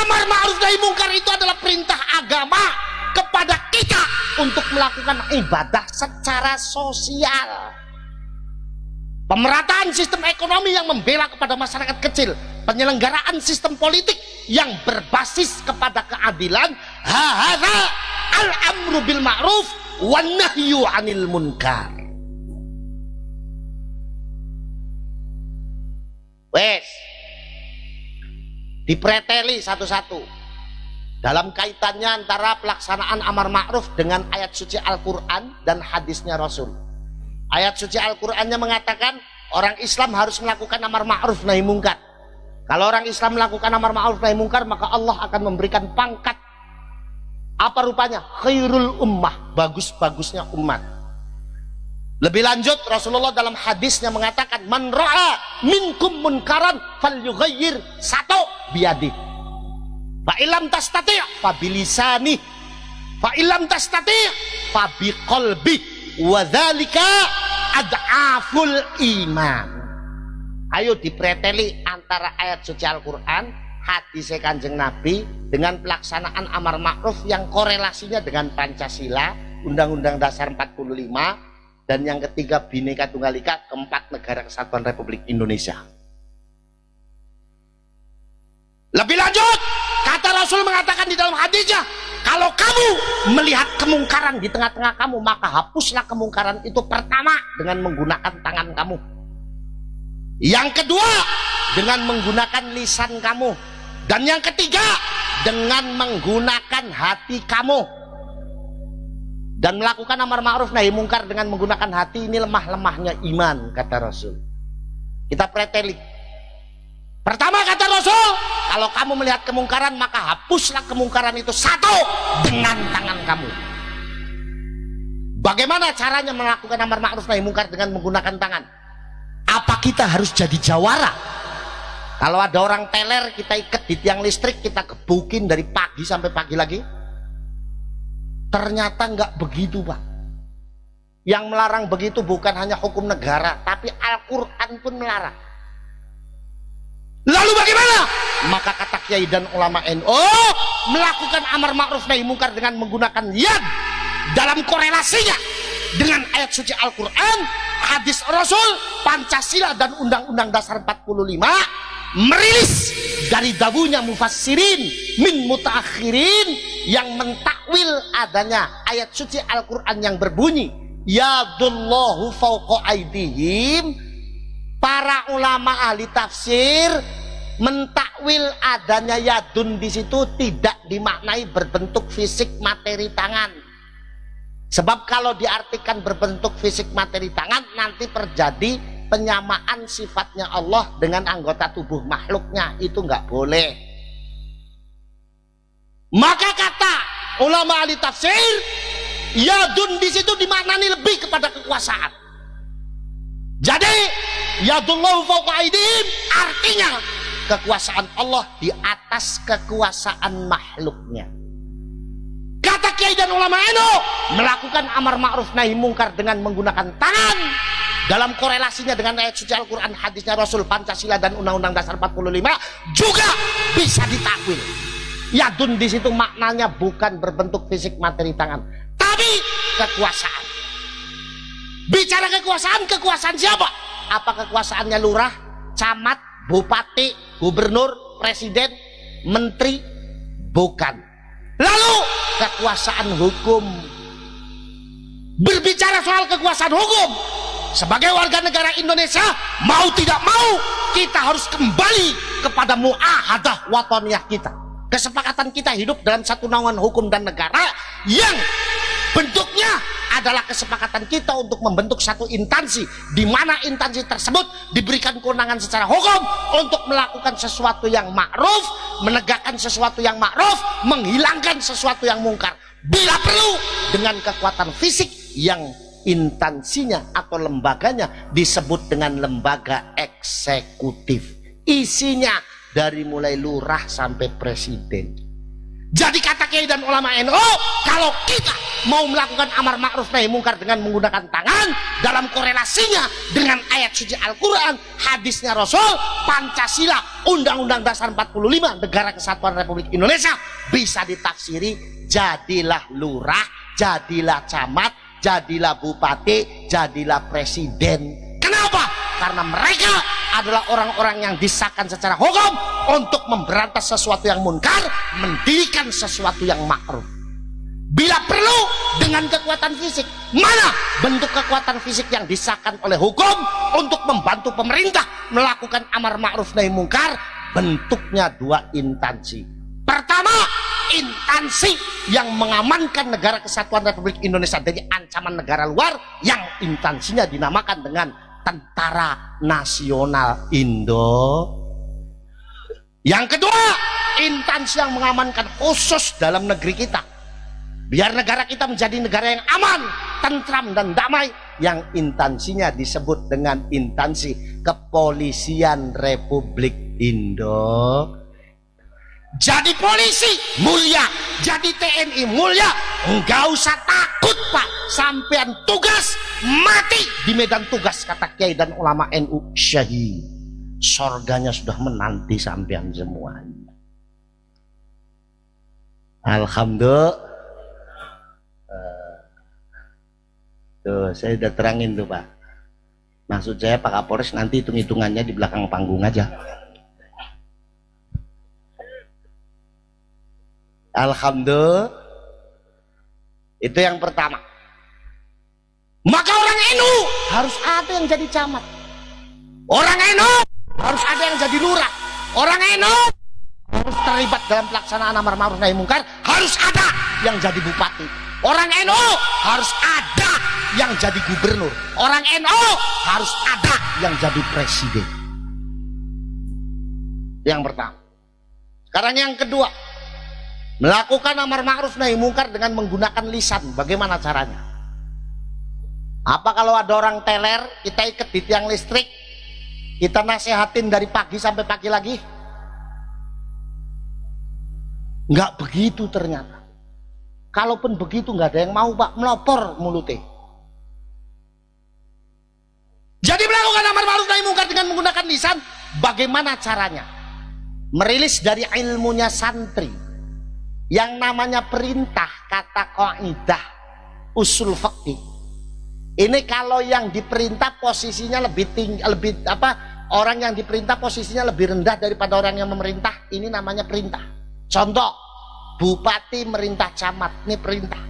amar ma'ruf nahi munkar itu adalah perintah agama kepada kita untuk melakukan ibadah secara sosial. Pemerataan sistem ekonomi yang membela kepada masyarakat kecil, penyelenggaraan sistem politik yang berbasis kepada keadilan, hadza al-amru bil ma'ruf wan nahyu 'anil munkar. Wes dipreteli satu-satu dalam kaitannya antara pelaksanaan amar ma'ruf dengan ayat suci Al-Quran dan hadisnya Rasul. Ayat suci Al-Qurannya mengatakan orang Islam harus melakukan amar ma'ruf nahi munkar. Kalau orang Islam melakukan amar ma'ruf nahi mungkar, maka Allah akan memberikan pangkat. Apa rupanya? Khairul ummah, bagus-bagusnya umat. Lebih lanjut, Rasulullah dalam hadisnya mengatakan, man ra'a minkum munkaran falyughayyir satu biyadi. Fa illam tastati' fa bilisani. Fa illam tastati' fa biqalbi. Wa dzalika ad'aful iman. Ayo dipreteli antara ayat suci Al-Quran, hadis Kanjeng Nabi, dengan pelaksanaan amar ma'ruf yang korelasinya dengan Pancasila, Undang-Undang Dasar 45, dan yang ketiga Bhinneka Tunggal Ika, keempat Negara Kesatuan Republik Indonesia. Lebih lanjut, kata Rasul mengatakan di dalam hadisnya, kalau kamu melihat kemungkaran di tengah-tengah kamu, maka hapuslah kemungkaran itu pertama dengan menggunakan tangan kamu. Yang kedua, dengan menggunakan lisan kamu. Dan yang ketiga, dengan menggunakan hati kamu. Dan melakukan amar ma'ruf nahi mungkar dengan menggunakan hati, ini lemah-lemahnya iman, kata Rasul. Kita preteli. Pertama kata Rasul, kalau kamu melihat kemungkaran, maka hapuslah kemungkaran itu satu dengan tangan kamu. Bagaimana caranya melakukan amar ma'ruf nahi mungkar dengan menggunakan tangan? Apa kita harus jadi jawara? Kalau ada orang teler, kita ikat di tiang listrik, kita gebukin dari pagi sampai pagi lagi? Ternyata nggak begitu, Pak. Yang melarang begitu bukan hanya hukum negara, tapi Al-Quran pun melarang. Lalu bagaimana? Maka kata kiai dan ulama NU, melakukan amar ma'ruf nahi mungkar dengan menggunakan yad dalam korelasinya dengan ayat suci Al-Quran, hadis Rasul, Pancasila, dan Undang-Undang Dasar 45, merilis dari dabunya mufassirin min mutaakhirin yang mentakwil adanya ayat suci Al-Quran yang berbunyi yadullahu fawqa aydihim. Para ulama ahli tafsir mentakwil adanya yadun di situ tidak dimaknai berbentuk fisik materi tangan. Sebab kalau diartikan berbentuk fisik materi tangan, nanti terjadi penyamaan sifatnya Allah dengan anggota tubuh makhluknya. Itu nggak boleh. Maka kata ulama ahli tafsir, yadun di situ dimaknani lebih kepada kekuasaan. Jadi yadullahu fawqa aydihim artinya kekuasaan Allah di atas kekuasaan makhluknya. Kata kiai dan ulama NU, melakukan amar ma'ruf nahi mungkar dengan menggunakan tangan dalam korelasinya dengan ayat suci Al-Quran, hadisnya Rasul, Pancasila, dan Undang-Undang Dasar 45 juga bisa ditakwil. Yadun di situ maknanya bukan berbentuk fisik materi tangan, tapi kekuasaan. Bicara kekuasaan, kekuasaan siapa? Apa kekuasaannya lurah, camat, bupati, gubernur, presiden, menteri? Bukan. Lalu kekuasaan hukum. Berbicara soal kekuasaan hukum, sebagai warga negara Indonesia, mau tidak mau kita harus kembali kepada muahadah wataniyah kita. Kesepakatan kita hidup dalam satu naungan hukum dan negara yang bentuknya adalah kesepakatan kita untuk membentuk satu instansi, di mana instansi tersebut diberikan kewenangan secara hukum untuk melakukan sesuatu yang ma'ruf, menegakkan sesuatu yang ma'ruf, menghilangkan sesuatu yang mungkar, bila perlu dengan kekuatan fisik yang instansinya atau lembaganya disebut dengan lembaga eksekutif. Isinya dari mulai lurah sampai presiden. Jadi kata kiai dan ulama NU, kalau kita mau melakukan amar ma'ruf nahi mungkar dengan menggunakan tangan dalam korelasinya dengan ayat suci Al-Quran, hadisnya Rasul, Pancasila, Undang-Undang Dasar 45, Negara Kesatuan Republik Indonesia, bisa ditafsiri jadilah lurah, jadilah camat, jadilah bupati, jadilah presiden. Kenapa? Karena mereka adalah orang-orang yang disahkan secara hukum untuk memberantas sesuatu yang munkar, mendirikan sesuatu yang ma'ruf. Bila perlu dengan kekuatan fisik. Mana bentuk kekuatan fisik yang disahkan oleh hukum untuk membantu pemerintah melakukan amar ma'ruf nahi mungkar? Bentuknya dua instansi. Pertama, instansi yang mengamankan negara kesatuan Republik Indonesia dari ancaman negara luar, yang instansinya dinamakan dengan Tentara Nasional Indonesia. Yang kedua, instansi yang mengamankan khusus dalam negeri kita, biar negara kita menjadi negara yang aman, tentram dan damai, yang instansinya disebut dengan instansi Kepolisian Republik Indonesia. Jadi polisi mulia, jadi TNI mulia, enggak usah takut Pak, sampean tugas mati di medan tugas, kata kiai dan ulama NU, syahid, sorganya sudah menanti sampean semuanya. Alhamdulillah. Tuh saya udah terangin tuh Pak, maksud saya Pak Kapolres nanti hitung-hitungannya di belakang panggung aja. Alhamdulillah. Itu yang pertama. Maka orang NU harus ada yang jadi camat, orang NU harus ada yang jadi lurah, orang NU harus terlibat dalam pelaksanaan amar ma'ruf nahi mungkar, harus ada yang jadi bupati, orang NU harus ada yang jadi gubernur, orang NU harus ada yang jadi presiden. Yang pertama. Sekarang yang kedua, melakukan amar ma'ruf nahi mungkar dengan menggunakan lisan. Bagaimana caranya? Apa kalau ada orang teler, kita ikat di tiang listrik, kita nasehatin dari pagi sampai pagi lagi? Nggak begitu ternyata. Kalaupun begitu nggak ada yang mau Pak, melopor mulutnya. Jadi melakukan amar ma'ruf nahi mungkar dengan menggunakan lisan, bagaimana caranya? Merilis dari ilmunya santri yang namanya perintah, kata kaidah usul fikih. Ini kalau yang diperintah posisinya lebih tinggi, orang yang diperintah posisinya lebih rendah daripada orang yang memerintah, ini namanya perintah. Contoh, bupati merintah camat, ini perintah.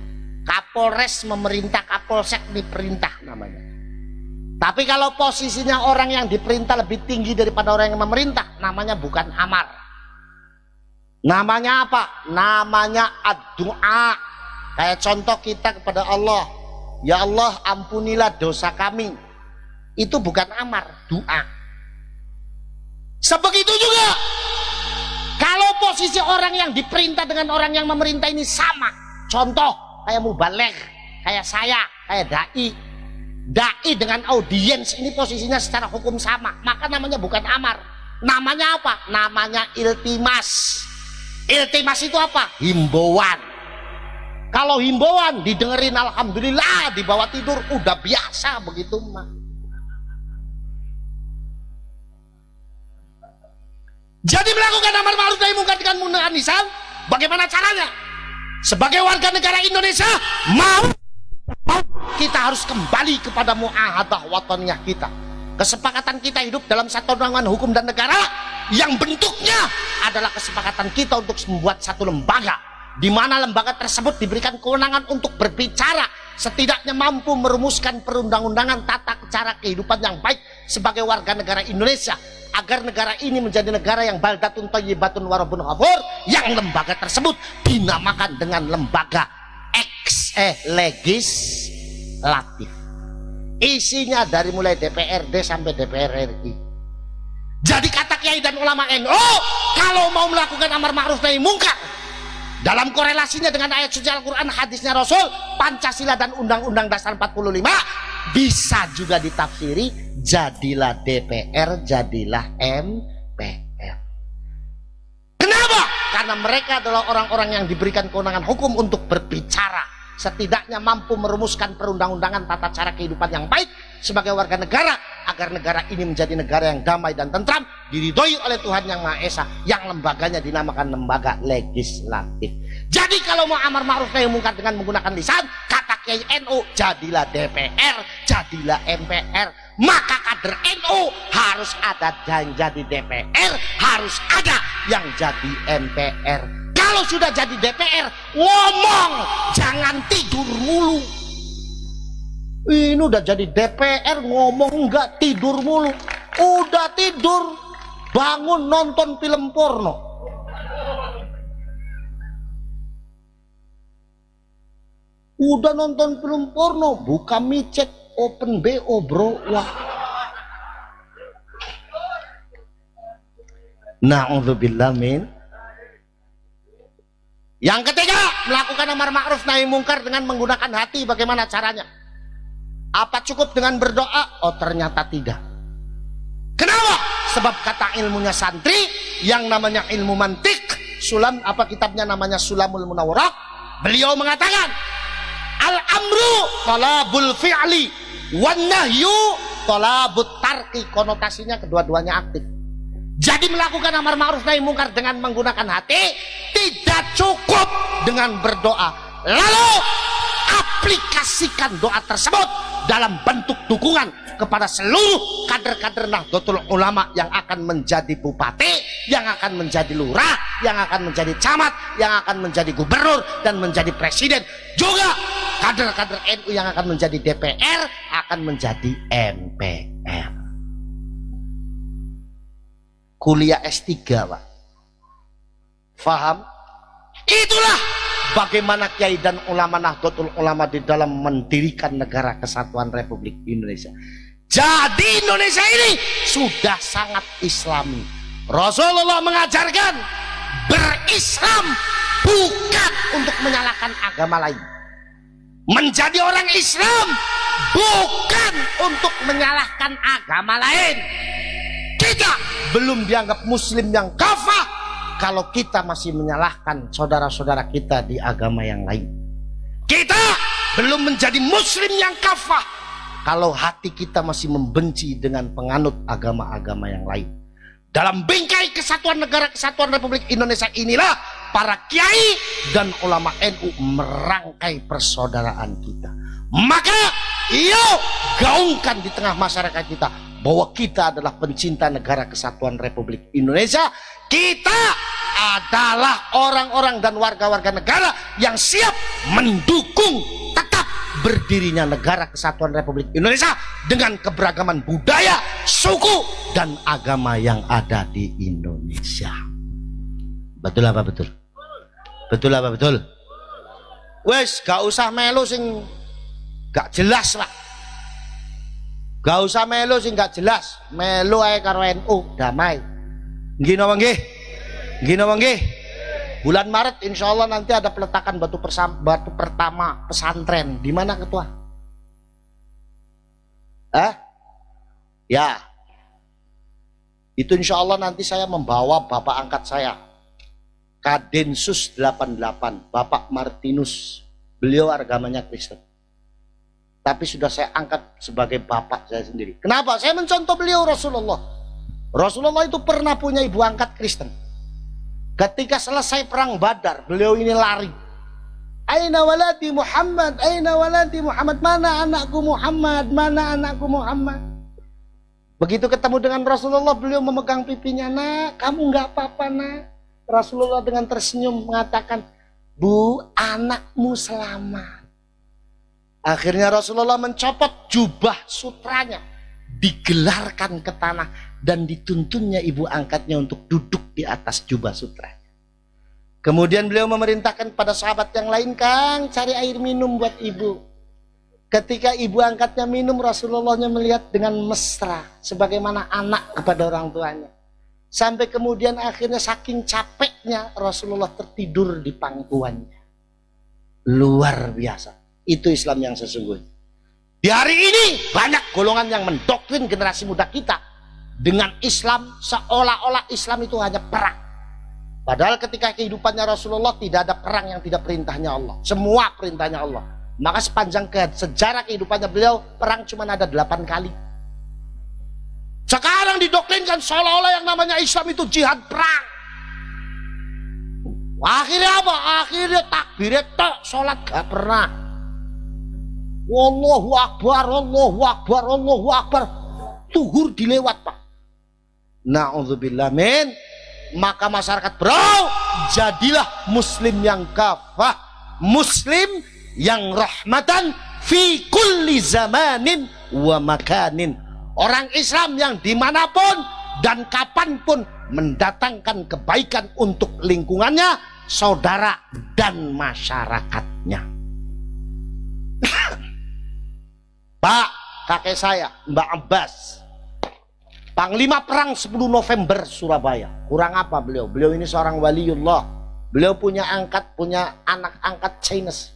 Kapolres memerintah kapolsek, ini perintah namanya. Tapi kalau posisinya orang yang diperintah lebih tinggi daripada orang yang memerintah, namanya bukan amar. Namanya apa? Namanya ad-du'a. Kayak contoh kita kepada Allah, ya Allah ampunilah dosa kami. Itu bukan amar, doa. Sebegitu juga kalau posisi orang yang diperintah dengan orang yang memerintah ini sama. Contoh kayak mubaligh, kayak saya, kayak dai dengan audiens, ini posisinya secara hukum sama, maka namanya bukan amar. Namanya apa? Namanya iltimas. Iltimas itu apa? Himbauan. Kalau himbauan didengerin alhamdulillah, dibawa tidur udah biasa begitu mah. Jadi melakukan amar ma'ruf nahi mungkar dengan menggunakan lisan, bagaimana caranya? Sebagai warga negara Indonesia, mau kita harus kembali kepada mu'ahadah wataniyah kita. Kesepakatan kita hidup dalam satu naungan hukum dan negara yang bentuknya adalah kesepakatan kita untuk membuat satu lembaga, di mana lembaga tersebut diberikan kewenangan untuk berbicara, setidaknya mampu merumuskan perundang-undangan tata cara kehidupan yang baik sebagai warga negara Indonesia, agar negara ini menjadi negara yang baldatun thayyibatun wa rabbun ghafur, yang lembaga tersebut dinamakan dengan lembaga legislatif. Isinya dari mulai DPRD sampai DPR RI. Jadi kata kiai dan ulama NU, kalau mau melakukan amar ma'ruf nahi mungkar dalam korelasinya dengan ayat suci Al-Quran, hadisnya Rasul, Pancasila dan Undang-Undang Dasar 45, bisa juga ditafsiri jadilah DPR, jadilah MPR. Kenapa? Karena mereka adalah orang-orang yang diberikan kewenangan hukum untuk berbicara, setidaknya mampu merumuskan perundang-undangan tata cara kehidupan yang baik sebagai warga negara, agar negara ini menjadi negara yang damai dan tentram, diridhoi oleh Tuhan Yang Maha Esa, yang lembaganya dinamakan lembaga legislatif. Jadi kalau mau amar ma'ruf nahi mungkar dengan menggunakan lisan, kata kiai NU, jadilah DPR, jadilah MPR. Maka kader NU harus ada yang jadi DPR, harus ada yang jadi MPR. Kalau sudah jadi DPR, ngomong, jangan tidur mulu. Ini udah jadi DPR, ngomong enggak tidur mulu. Udah tidur, bangun nonton film porno. Udah nonton film porno, buka micet, open BO bro. Wah. Na'udzubillah min. Yang ketiga, melakukan amar ma'ruf nahi mungkar dengan menggunakan hati. Bagaimana caranya? Apa cukup dengan berdoa? Oh, ternyata tidak. Kenapa? Sebab kata ilmunya santri yang namanya ilmu mantik, kitabnya namanya Sulamul Munawwarah, beliau mengatakan al-amru talabul fi'li wan nahyu talabut tarki. Konotasinya kedua-duanya aktif. Jadi melakukan amar ma'ruf nahi mungkar dengan menggunakan hati tidak cukup dengan berdoa. Lalu aplikasikan doa tersebut dalam bentuk dukungan kepada seluruh kader-kader Nahdlatul Ulama yang akan menjadi bupati, yang akan menjadi lurah, yang akan menjadi camat, yang akan menjadi gubernur dan menjadi presiden. Juga kader-kader NU yang akan menjadi DPR, akan menjadi MPR. Kuliah S3, Pak. Faham? Itulah bagaimana kiai dan ulama Nahdlatul Ulama di dalam mendirikan negara kesatuan Republik Indonesia. Jadi Indonesia ini sudah sangat islami. Rasulullah mengajarkan berislam bukan untuk menyalahkan agama lain. Menjadi orang Islam bukan untuk menyalahkan agama lain. Kita belum dianggap muslim yang kafah kalau kita masih menyalahkan saudara-saudara kita di agama yang lain. Kita belum menjadi muslim yang kafah kalau hati kita masih membenci dengan penganut agama-agama yang lain. Dalam bingkai kesatuan negara kesatuan Republik Indonesia inilah para kiai dan ulama NU merangkai persaudaraan kita. Maka yuk gaungkan di tengah masyarakat kita bahwa kita adalah pencinta negara kesatuan Republik Indonesia. Kita adalah orang-orang dan warga-warga negara yang siap mendukung tetap berdirinya negara kesatuan Republik Indonesia dengan keberagaman budaya, suku, dan agama yang ada di Indonesia. Betul apa betul? Betul apa betul? Wes, gak usah melu sing gak jelas, Pak. Gak usah melu sing gak jelas, melu ae karo NU damai. Nggih napa nggih? Nggih napa nggih? Bulan Maret insya Allah nanti ada peletakan batu pertama pesantren. Di mana ketua? Ya. Itu insya Allah nanti saya membawa bapak angkat saya, Kadensus 88, Bapak Martinus. Beliau agamanya Kristen, tapi sudah saya angkat sebagai bapak saya sendiri. Kenapa? Saya mencontoh beliau Rasulullah. Rasulullah itu pernah punya ibu angkat Kristen. Ketika selesai perang Badar, beliau ini lari. Aina waladi Muhammad, aina waladi Muhammad, mana anakku Muhammad, mana anakku Muhammad. Begitu ketemu dengan Rasulullah, beliau memegang pipinya. Nak, kamu nggak apa-apa, nak. Rasulullah dengan tersenyum mengatakan, Bu, anakmu selamat. Akhirnya Rasulullah mencopot jubah sutranya, digelarkan ke tanah, dan dituntunnya ibu angkatnya untuk duduk di atas jubah sutranya. Kemudian beliau memerintahkan pada sahabat yang lain, Kang, cari air minum buat ibu. Ketika ibu angkatnya minum, Rasulullahnya melihat dengan mesra, sebagaimana anak kepada orang tuanya. Sampai kemudian akhirnya saking capeknya, Rasulullah tertidur di pangkuannya. Luar biasa. Itu Islam yang sesungguhnya. Di hari ini banyak golongan yang mendoktrin generasi muda kita dengan Islam seolah-olah Islam itu hanya perang. Padahal ketika kehidupannya Rasulullah tidak ada perang yang tidak perintahnya Allah. Semua perintahnya Allah. Maka sepanjang sejarah kehidupannya beliau, perang cuma ada 8 kali. Sekarang didoktrinkan seolah-olah yang namanya Islam itu jihad perang. Akhirnya apa? Akhirnya takbirnya tok, sholat gak pernah. Allahu Akbar, Allahu Akbar, Allahu Akbar. Tuhur dilewat, Pak. Na'udzubillah min. Maka masyarakat bro, jadilah muslim yang kafah, muslim yang rahmatan fi kulli zamanin wa makanin. Orang Islam yang dimanapun dan kapanpun mendatangkan kebaikan untuk lingkungannya, saudara dan masyarakatnya. Pak, kakek saya, Mbak Abbas, Panglima Perang 10 November Surabaya. Kurang apa beliau? Beliau ini seorang waliullah. Beliau punya anak angkat Chinese.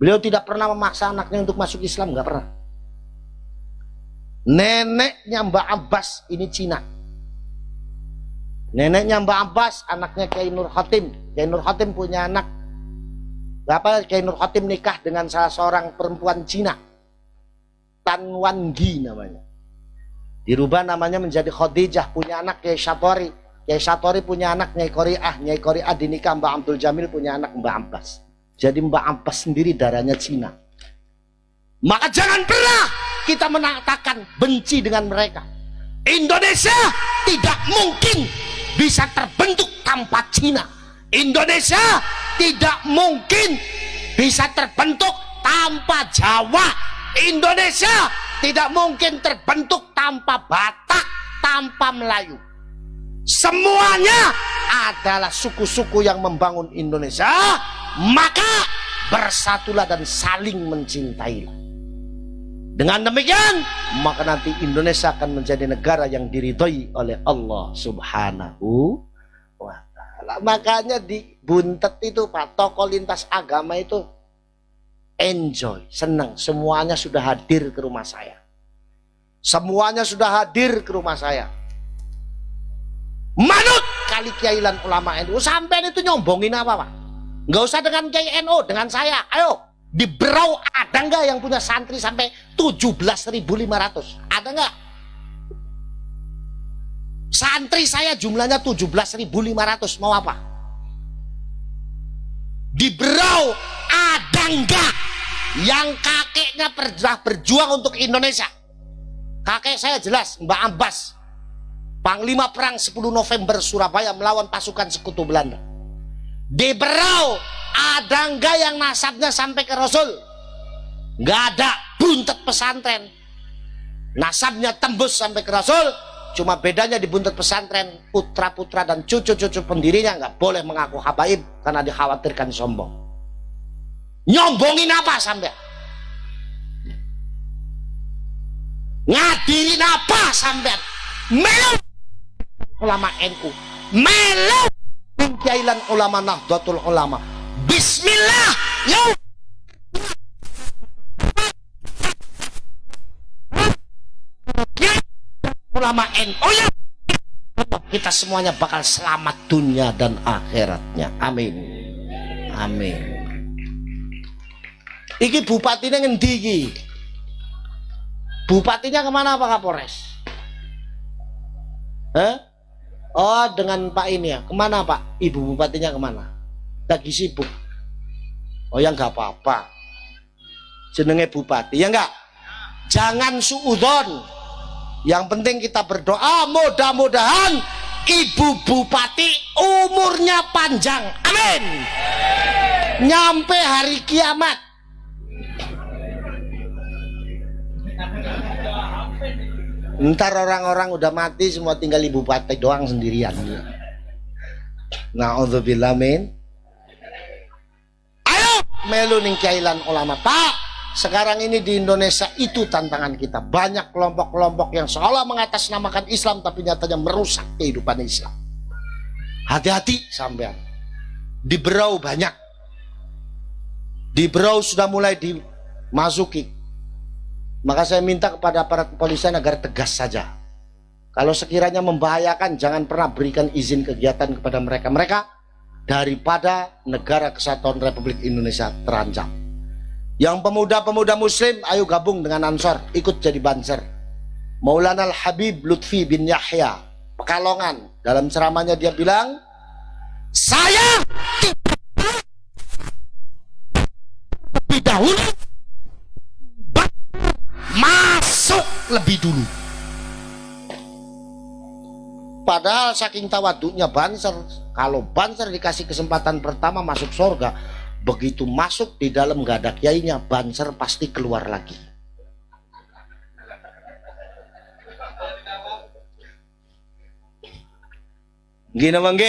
Beliau tidak pernah memaksa anaknya untuk masuk Islam, nggak pernah. Neneknya Mbak Abbas ini Cina. Neneknya Mbak Abbas, anaknya Kiai Nur Khatim. Kiai Nur Khatim punya anak. Kiai Nur Khatim nikah dengan salah seorang perempuan Cina. Tan Wan Gi namanya. Dirubah namanya menjadi Khadijah, punya anak Kiai Satori. Kiai Satori punya anak Nyai Qori'ah. Nyai Qori'ah dinikah Mbak Abdul Jamil, punya anak Mbak Abbas. Jadi Mbak Abbas sendiri darahnya Cina. Maka jangan pernah kita mengatakan benci dengan mereka. Indonesia tidak mungkin bisa terbentuk tanpa Cina. Indonesia tidak mungkin bisa terbentuk tanpa Jawa. Indonesia tidak mungkin terbentuk tanpa Batak, tanpa Melayu. Semuanya adalah suku-suku yang membangun Indonesia. Maka bersatulah dan saling mencintailah. Dengan demikian, maka nanti Indonesia akan menjadi negara yang diridhoi oleh Allah Subhanahu wa Ta'ala. Makanya di Buntet itu Pak, tokoh lintas agama itu enjoy, senang. Semuanya sudah hadir ke rumah saya. Semuanya sudah hadir ke rumah saya. Manut kali Kiai lan ulama NU. Sampai itu nyombongin apa Pak? Nggak usah dengan Kiai NU, dengan saya. Ayo, di Berau ada nggak yang punya santri sampai 17.500? Ada nggak? Santri saya jumlahnya 17.500. Mau apa? Di Berau ada nggak yang kakeknya berjuang untuk Indonesia? Kakek saya jelas, Mbak Abbas, Panglima Perang 10 November Surabaya melawan pasukan sekutu Belanda. Di Berau ada nggak yang nasabnya sampai ke Rasul? Nggak ada. Buntet pesantren nasabnya tembus sampai ke Rasul. Cuma bedanya di Buntet pesantren, putra-putra dan cucu-cucu pendirinya nggak boleh mengaku habaib karena dikhawatirkan sombong. Nyombongin apa sampai? Ngadirin apa sampai? Melu ulama NU, melu Kiailan ulama Nahdlatul Ulama. Bismillah, yuk. Ulama NU, ya. Kita semuanya bakal selamat dunia dan akhiratnya. Amin. Amin. Iki bupatinya ngendi iki? Bupatinya kemana Pak Kapolres? Hah? Oh, dengan Pak ini ya. Kemana Pak? Ibu bupatinya kemana? Lagi sibuk. Oh ya nggak apa-apa. Jenenge bupati ya enggak? Jangan suudzon. Yang penting kita berdoa mudah-mudahan ibu bupati umurnya panjang. Amin. Nyampe hari kiamat. Ntar orang-orang udah mati semua tinggal ibu bupati doang sendirian. Na'udzubillah min. Ayo melu ning Kiailan ulama Pak. Sekarang ini di Indonesia itu tantangan kita. Banyak kelompok-kelompok yang seolah mengatasnamakan Islam tapi nyatanya merusak kehidupan Islam. Hati-hati sampean. Di Berau banyak. Di Berau sudah mulai dimasuki. Maka saya minta kepada aparat kepolisian agar tegas saja. Kalau sekiranya membahayakan, jangan pernah berikan izin kegiatan kepada mereka. Mereka daripada negara kesatuan Republik Indonesia terancam. Yang pemuda-pemuda muslim, ayo gabung dengan Ansor, ikut jadi Banser. Maulana Al-Habib Lutfi bin Yahya, Pekalongan, dalam ceramahnya dia bilang, saya lebih dahulu masuk lebih dulu. Padahal saking tawaduknya Banser, kalau Banser dikasih kesempatan pertama masuk surga, begitu masuk di dalam gak ada kiainya, Banser pasti keluar lagi. Gini bang G,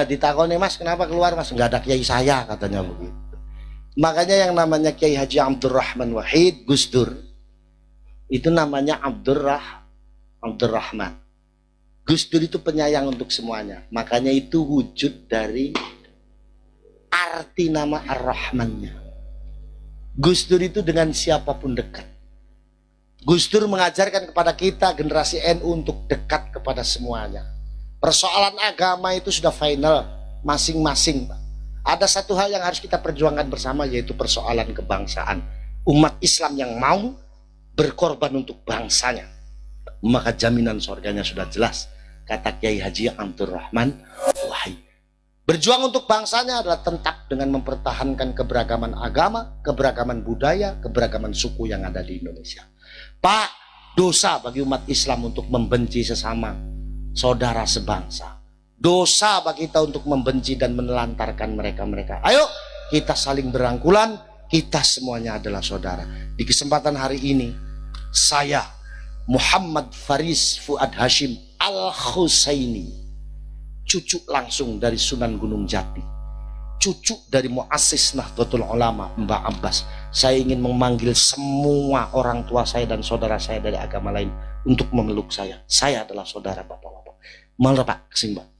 ditakoni Mas kenapa keluar Mas? Gak ada kiai saya katanya begitu. Makanya yang namanya Kiai Haji Abdurrahman Wahid Gus Dur itu namanya Abdurrahman. Gus Dur itu penyayang untuk semuanya. Makanya itu wujud dari arti nama Ar-Rahmannya. Gus Dur itu dengan siapapun dekat. Gus Dur mengajarkan kepada kita generasi NU untuk dekat kepada semuanya. Persoalan agama itu sudah final masing-masing, Pak. Ada satu hal yang harus kita perjuangkan bersama, yaitu persoalan kebangsaan. Umat Islam yang mau berkorban untuk bangsanya, maka jaminan surganya sudah jelas. Kata Kiai Haji Abdurrahman Wahid. Berjuang untuk bangsanya adalah tetap dengan mempertahankan keberagaman agama, keberagaman budaya, keberagaman suku yang ada di Indonesia. Pak, dosa bagi umat Islam untuk membenci sesama saudara sebangsa. Dosa bagi kita untuk membenci dan menelantarkan mereka-mereka. Ayo kita saling berangkulan, kita semuanya adalah saudara. Di kesempatan hari ini, saya Muhammad Faris Fuad Hashim Al-Husaini, cucu langsung dari Sunan Gunung Jati, cucu dari muassis Nahdlatul Ulama Mbah Abbas. Saya ingin memanggil semua orang tua saya dan saudara saya dari agama lain untuk memeluk saya. Saya adalah saudara bapak-bapak. Malah Pak, kesini Pak.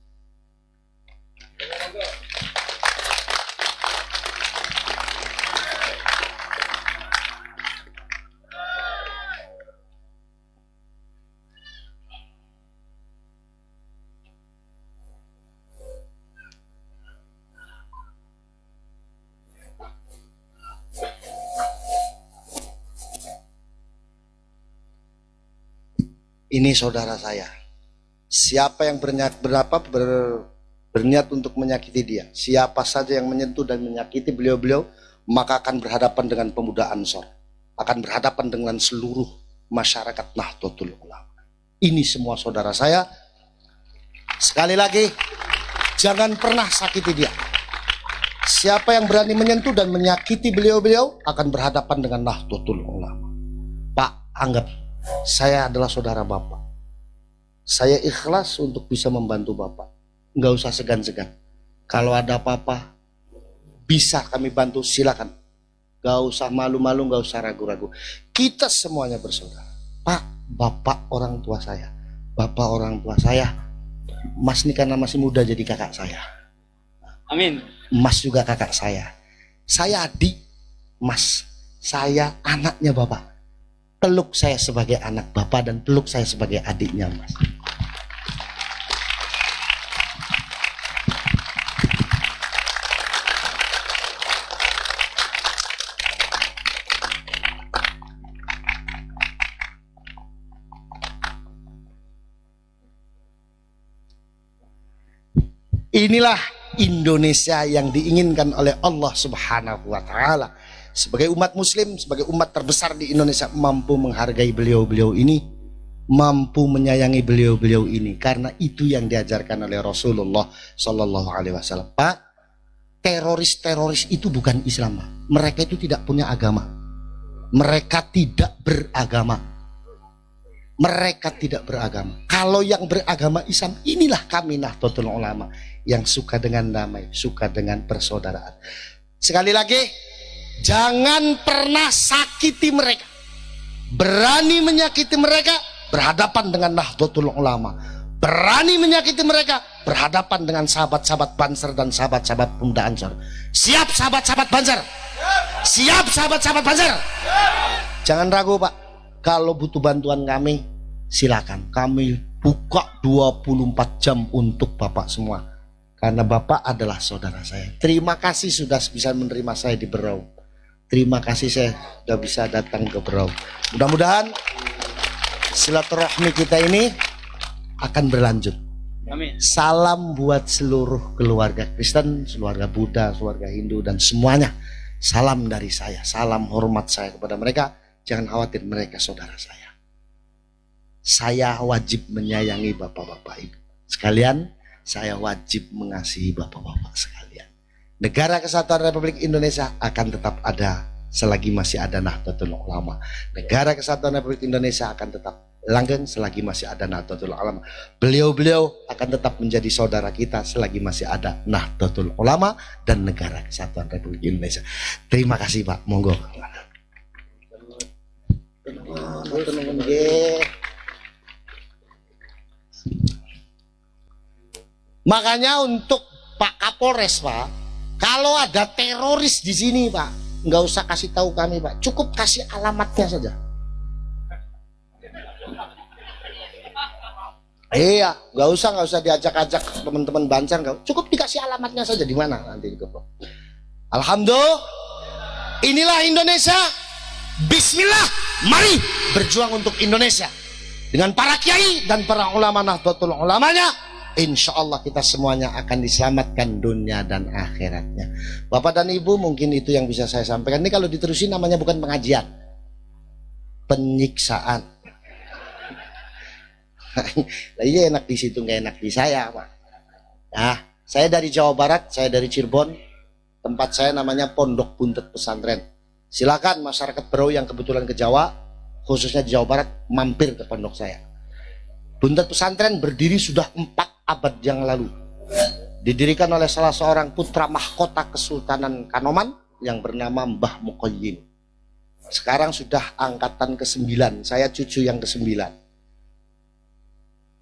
Ini saudara saya. Siapa yang berniat untuk menyakiti dia, siapa saja yang menyentuh dan menyakiti beliau-beliau, maka akan berhadapan dengan pemuda Ansor, akan berhadapan dengan seluruh masyarakat Nahdlatul Ulama. Ini semua saudara saya. Sekali lagi, jangan pernah sakiti dia. Siapa yang berani menyentuh dan menyakiti beliau-beliau akan berhadapan dengan Nahdlatul Ulama. Pak, anggap saya adalah saudara Bapak. Saya ikhlas untuk bisa membantu Bapak. Nggak usah segan-segan. Kalau ada apa-apa, bisa kami bantu, silakan. Nggak usah malu-malu, nggak usah ragu-ragu. Kita semuanya bersaudara. Pak, Bapak orang tua saya. Bapak orang tua saya. Mas ini karena masih muda jadi kakak saya. Amin. Mas juga kakak saya. Saya adik Mas. Saya anaknya Bapak. Peluk saya sebagai anak Bapak dan peluk saya sebagai adiknya Mas. Inilah Indonesia yang diinginkan oleh Allah Subhanahu wa Ta'ala. Sebagai umat Muslim, sebagai umat terbesar di Indonesia, mampu menghargai beliau-beliau ini, mampu menyayangi beliau-beliau ini, karena itu yang diajarkan oleh Rasulullah Sallallahu Alaihi Wasallam. Pak, teroris-teroris itu bukan Islam. Mereka itu tidak punya agama. Mereka tidak beragama. Mereka tidak beragama. Kalau yang beragama Islam, inilah kami Nahdlatul Ulama yang suka dengan damai, suka dengan persaudaraan. Sekali lagi, jangan pernah sakiti mereka. Berani menyakiti mereka, berhadapan dengan Nahdlatul Ulama. Berani menyakiti mereka, berhadapan dengan sahabat-sahabat Banser dan sahabat-sahabat Pemuda Ansor. Siap sahabat-sahabat Banser? Siap sahabat-sahabat Banser? Jangan ragu Pak. Kalau butuh bantuan kami, silakan. Kami buka 24 jam untuk Bapak semua. Karena Bapak adalah saudara saya. Terima kasih sudah bisa menerima saya di Berau. Terima kasih saya sudah bisa datang ke Berau. Mudah-mudahan silaturahmi kita ini akan berlanjut. Amin. Salam buat seluruh keluarga Kristen, keluarga Buddha, keluarga Hindu dan semuanya. Salam dari saya, salam hormat saya kepada mereka. Jangan khawatir, mereka saudara saya. Saya wajib menyayangi bapak-bapak ibu sekalian. Saya wajib mengasihi bapak-bapak sekalian. Negara Kesatuan Republik Indonesia akan tetap ada selagi masih ada Nahdlatul Ulama. Negara Kesatuan Republik Indonesia akan tetap langgeng selagi masih ada Nahdlatul Ulama. Beliau-beliau akan tetap menjadi saudara kita selagi masih ada Nahdlatul Ulama dan Negara Kesatuan Republik Indonesia. Terima kasih Pak. Monggo. Makanya untuk Pak Kapolres, Pak, kalau ada teroris di sini, Pak, nggak usah kasih tahu kami, Pak, cukup kasih alamatnya saja. Iya, nggak usah diajak-ajak teman-teman Banjar, cukup dikasih alamatnya saja di mana nanti dikeprok. Alhamdulillah, inilah Indonesia. Bismillah, mari berjuang untuk Indonesia dengan para kiai dan para ulama Nahdlatul Ulamanya. Insya Allah kita semuanya akan diselamatkan dunia dan akhiratnya. Bapak dan Ibu, mungkin itu yang bisa saya sampaikan. Ini kalau diterusin namanya bukan pengajian, penyiksaan. Lah iya, enak di situ nggak enak di saya, Pak. Nah, saya dari Jawa Barat, saya dari Cirebon. Tempat saya namanya Pondok Buntet Pesantren. Silakan masyarakat Berau yang kebetulan ke Jawa, khususnya di Jawa Barat, mampir ke pondok saya. Buntet Pesantren berdiri sudah 4 abad yang lalu. Didirikan oleh salah seorang putra mahkota Kesultanan Kanoman yang bernama Mbah Mukoyim. Sekarang sudah angkatan ke-9, saya cucu yang ke-9.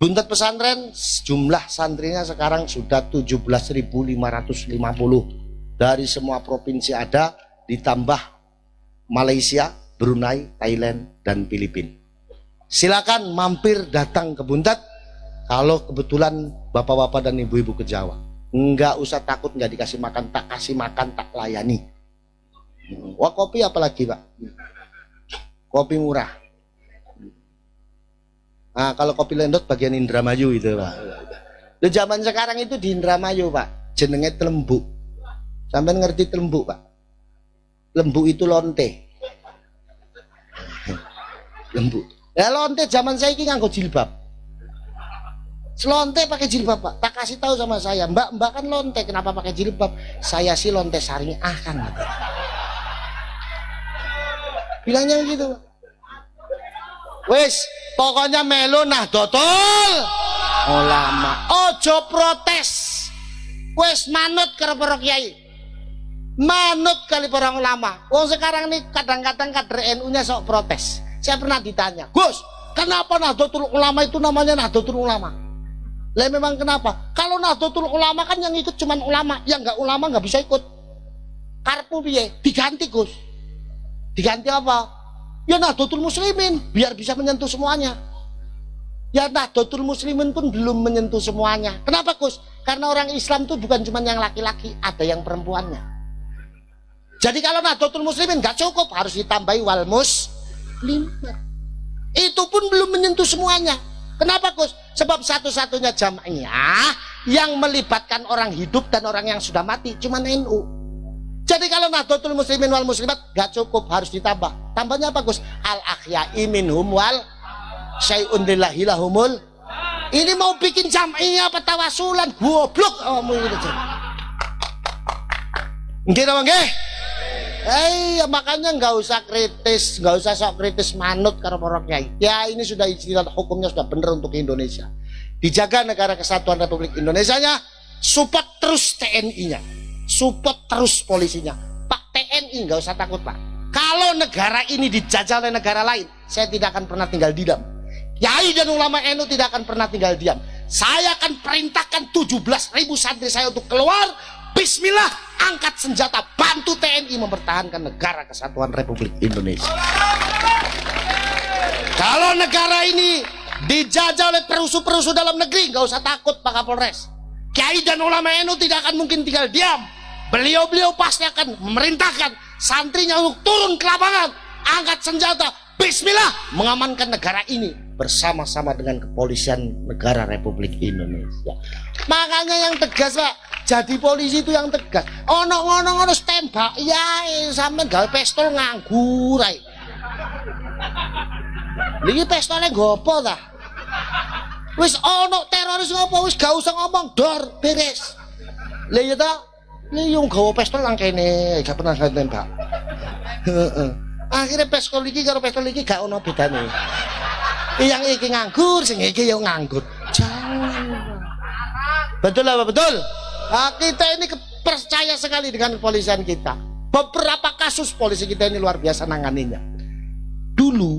Buntet Pesantren jumlah santrinya sekarang sudah 17.550. Dari semua provinsi ada, ditambah Malaysia, Brunei, Thailand, dan Filipina. Silakan mampir datang ke Buntet kalau kebetulan bapak-bapak dan ibu-ibu ke Jawa. Enggak usah takut nggak dikasih makan, tak kasih makan, tak layani. Wah, kopi apalagi, Pak? Kopi murah. Nah, kalau kopi Lendot bagian Indramayu itu, Pak. Di zaman sekarang itu di Indramayu, Pak, jenenge Telembuk. Sampai ngerti Telembuk, Pak? Lembu itu lonte. Lembu. Ya lonte zaman saya ini nganggo jilbab. Selonte pakai jilbab, Pak. Tak kasih tahu sama saya, Mbak kan lonte, kenapa pakai jilbab? Saya sih lonte syariah kan. Bilangnya gitu, Pak. Wes, pokoknya melu Nahdlatul Ulama. Ojo protes. Wes manut karo para kiai. Manut kali para ulama. Wong sekarang nih kadang-kadang kader NU-nya sok protes. Saya pernah ditanya, "Gus, kenapa Nahdlatul Ulama itu namanya Nahdlatul Ulama?" Lah memang kenapa? Kalau Nahdlatul Ulama kan yang ikut cuman ulama, yang enggak ulama enggak bisa ikut. Karpu piye? Diganti, Gus. Diganti apa? Ya Nahdlatul Muslimin, biar bisa menyentuh semuanya. Ya Nahdlatul Muslimin pun belum menyentuh semuanya. Kenapa, Gus? Karena orang Islam itu bukan cuma yang laki-laki, ada yang perempuannya. Jadi kalau Nahdlatul Muslimin nggak cukup, harus ditambahi wal muslim. Itu pun belum menyentuh semuanya. Kenapa, Gus? Sebab satu-satunya jamaah yang melibatkan orang hidup dan orang yang sudah mati cuma NU. Jadi kalau Nahdlatul Muslimin wal Muslimat gak cukup, harus ditambah. Tambahnya apa, Gus? Al-akhya'i minhum wal syai'un lillahi lahumul. Ini mau bikin jam'iyah apa tawasulan? Goblok kamu ini. Nggih ta, nggih? Makanya nggak usah kritis, nggak usah sok kritis manut karo para kiai. Ya ini sudah istilah hukumnya sudah benar untuk Indonesia. Dijaga negara kesatuan Republik Indonesianya, support terus TNI-nya. Support terus polisinya. Pak TNI nggak usah takut, Pak. Kalau negara ini dijajah oleh negara lain, saya tidak akan pernah tinggal diam. Kiai dan ulama NU tidak akan pernah tinggal diam. Saya akan perintahkan 17.000 santri saya untuk keluar. Bismillah, angkat senjata, bantu TNI mempertahankan negara kesatuan Republik Indonesia. Kalau negara ini dijajah oleh perusuh-perusuh dalam negeri, nggak usah takut, Pak Kapolres. Kiai dan ulama NU tidak akan mungkin tinggal diam. Beliau-beliau pasti akan memerintahkan santrinya untuk turun ke lapangan, angkat senjata, bismillah, mengamankan negara ini bersama-sama dengan kepolisian negara Republik Indonesia. Makanya yang tegas, Pak, jadi polisi itu yang tegas. Ono tembak, ya sampean gawe pistol nganggur ae. Niki pistolnya gopo ta? Wis ono teroris ngopo, wis gak usah ngomong, dor, beres. Lah ya ta? Ini yang gawa pistol lang kene, gak pernah nembak. Akhirnya pistol iki karo pistol iki gak ono bedane. Yang iki nganggur, sing iki yo nganggur. Jangan. Betul apa betul? Nah, kita ini percaya sekali dengan kepolisian kita. Beberapa kasus polisi kita ini luar biasa nanganinya. Dulu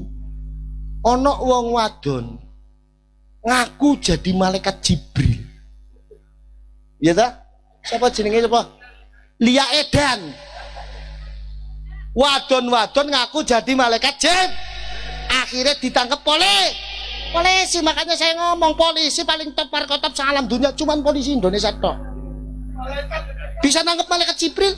ono wong wadon ngaku jadi malaikat Jibril. Ya ta? Siapa jenenge sapa? Lia Edan. Wadon-wadon ngaku jadi malaikat jin. Akhirnya ditangkap polisi. Makanya saya ngomong polisi paling top warkotop salam dunia, cuman polisi Indonesia tok. Bisa nangkep malaikat Jibril.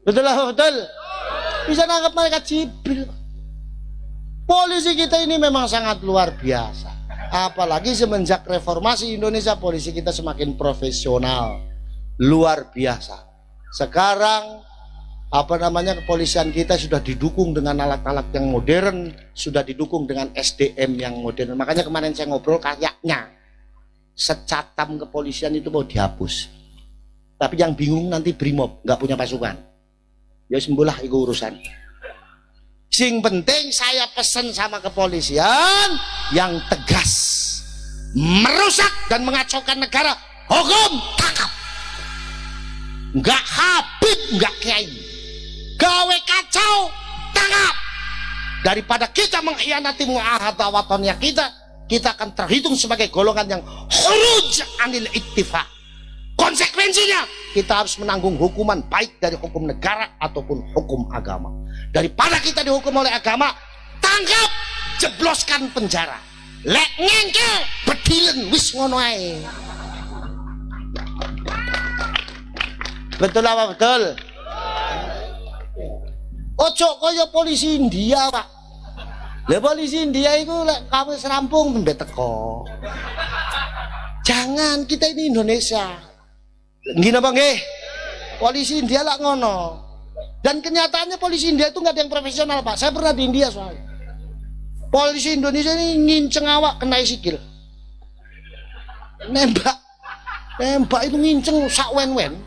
Betul lah, betul. Bisa nangkep malaikat Jibril. Polisi kita ini memang sangat luar biasa. Apalagi semenjak reformasi Indonesia, polisi kita semakin profesional, luar biasa. Sekarang kepolisian kita sudah didukung dengan alat-alat yang modern, sudah didukung dengan SDM yang modern. Makanya kemarin saya ngobrol, kayaknya secatam kepolisian itu mau dihapus. Tapi yang bingung nanti Brimob nggak punya pasukan. Ya sembulah itu urusan. Sing penting saya pesan sama kepolisian yang tegas, merusak dan mengacaukan negara, hukum tangkap. Enggak Habib, enggak Kiai, gawe kacau tangkap. Daripada kita mengkhianati muahadah wataniyah kita akan terhitung sebagai golongan yang khuruj anil ittifaq. Konsekuensinya kita harus menanggung hukuman baik dari hukum negara ataupun hukum agama. Daripada kita dihukum oleh agama, tangkap, jebloskan penjara. Lek ngengkel, bedilen wis ngono ae. Betul apa betul? Ojo kaya polisi India, Pak. Lah polisi India itu lek kamu serampung tembe teko. Jangan, kita ini Indonesia. Gini apa nggih? Polisi India lah ngono. Dan kenyataannya polisi India itu nggak ada yang profesional, Pak. Saya pernah di India soalnya. Polisi Indonesia ini nginceng awak kena sikil. Nembak itu nginceng sak wen-wen.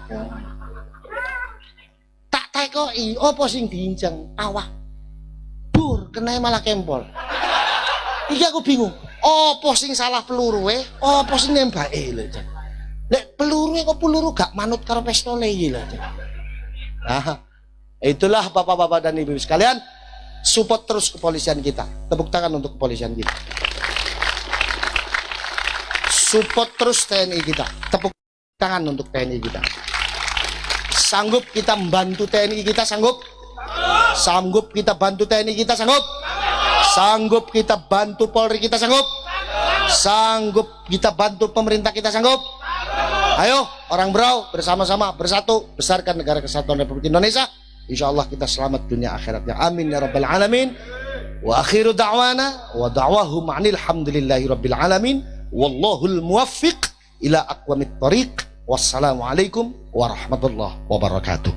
Tak tekoi, opo sing diinceng awak. Dur, kena malah kempol. Iki aku bingung. Opo sing salah peluru opo sing nembake lho. Lek peluru kok peluru gak manut karo pistole iki lho. Nah, itulah bapak-bapak dan ibu sekalian, support terus kepolisian kita. Tepuk tangan untuk kepolisian kita. Support terus TNI kita. Tepuk tangan untuk TNI kita. Sanggup kita membantu TNI kita, sanggup? Sanggup kita bantu TNI kita, sanggup? Sanggup kita bantu Polri kita, sanggup? Sanggup kita bantu pemerintah kita, sanggup? Ayo orang Berau bersama-sama bersatu besarkan negara kesatuan Republik Indonesia. Insya Allah kita selamat dunia akhiratnya. Amin ya rabbal alamin. Wa akhiru da'wana wa da'wahum alhamdulillahi rabbil alamin. Wallahul muwaffiq ila aqwamit thariq. Wassalamualaikum warahmatullahi wabarakatuh.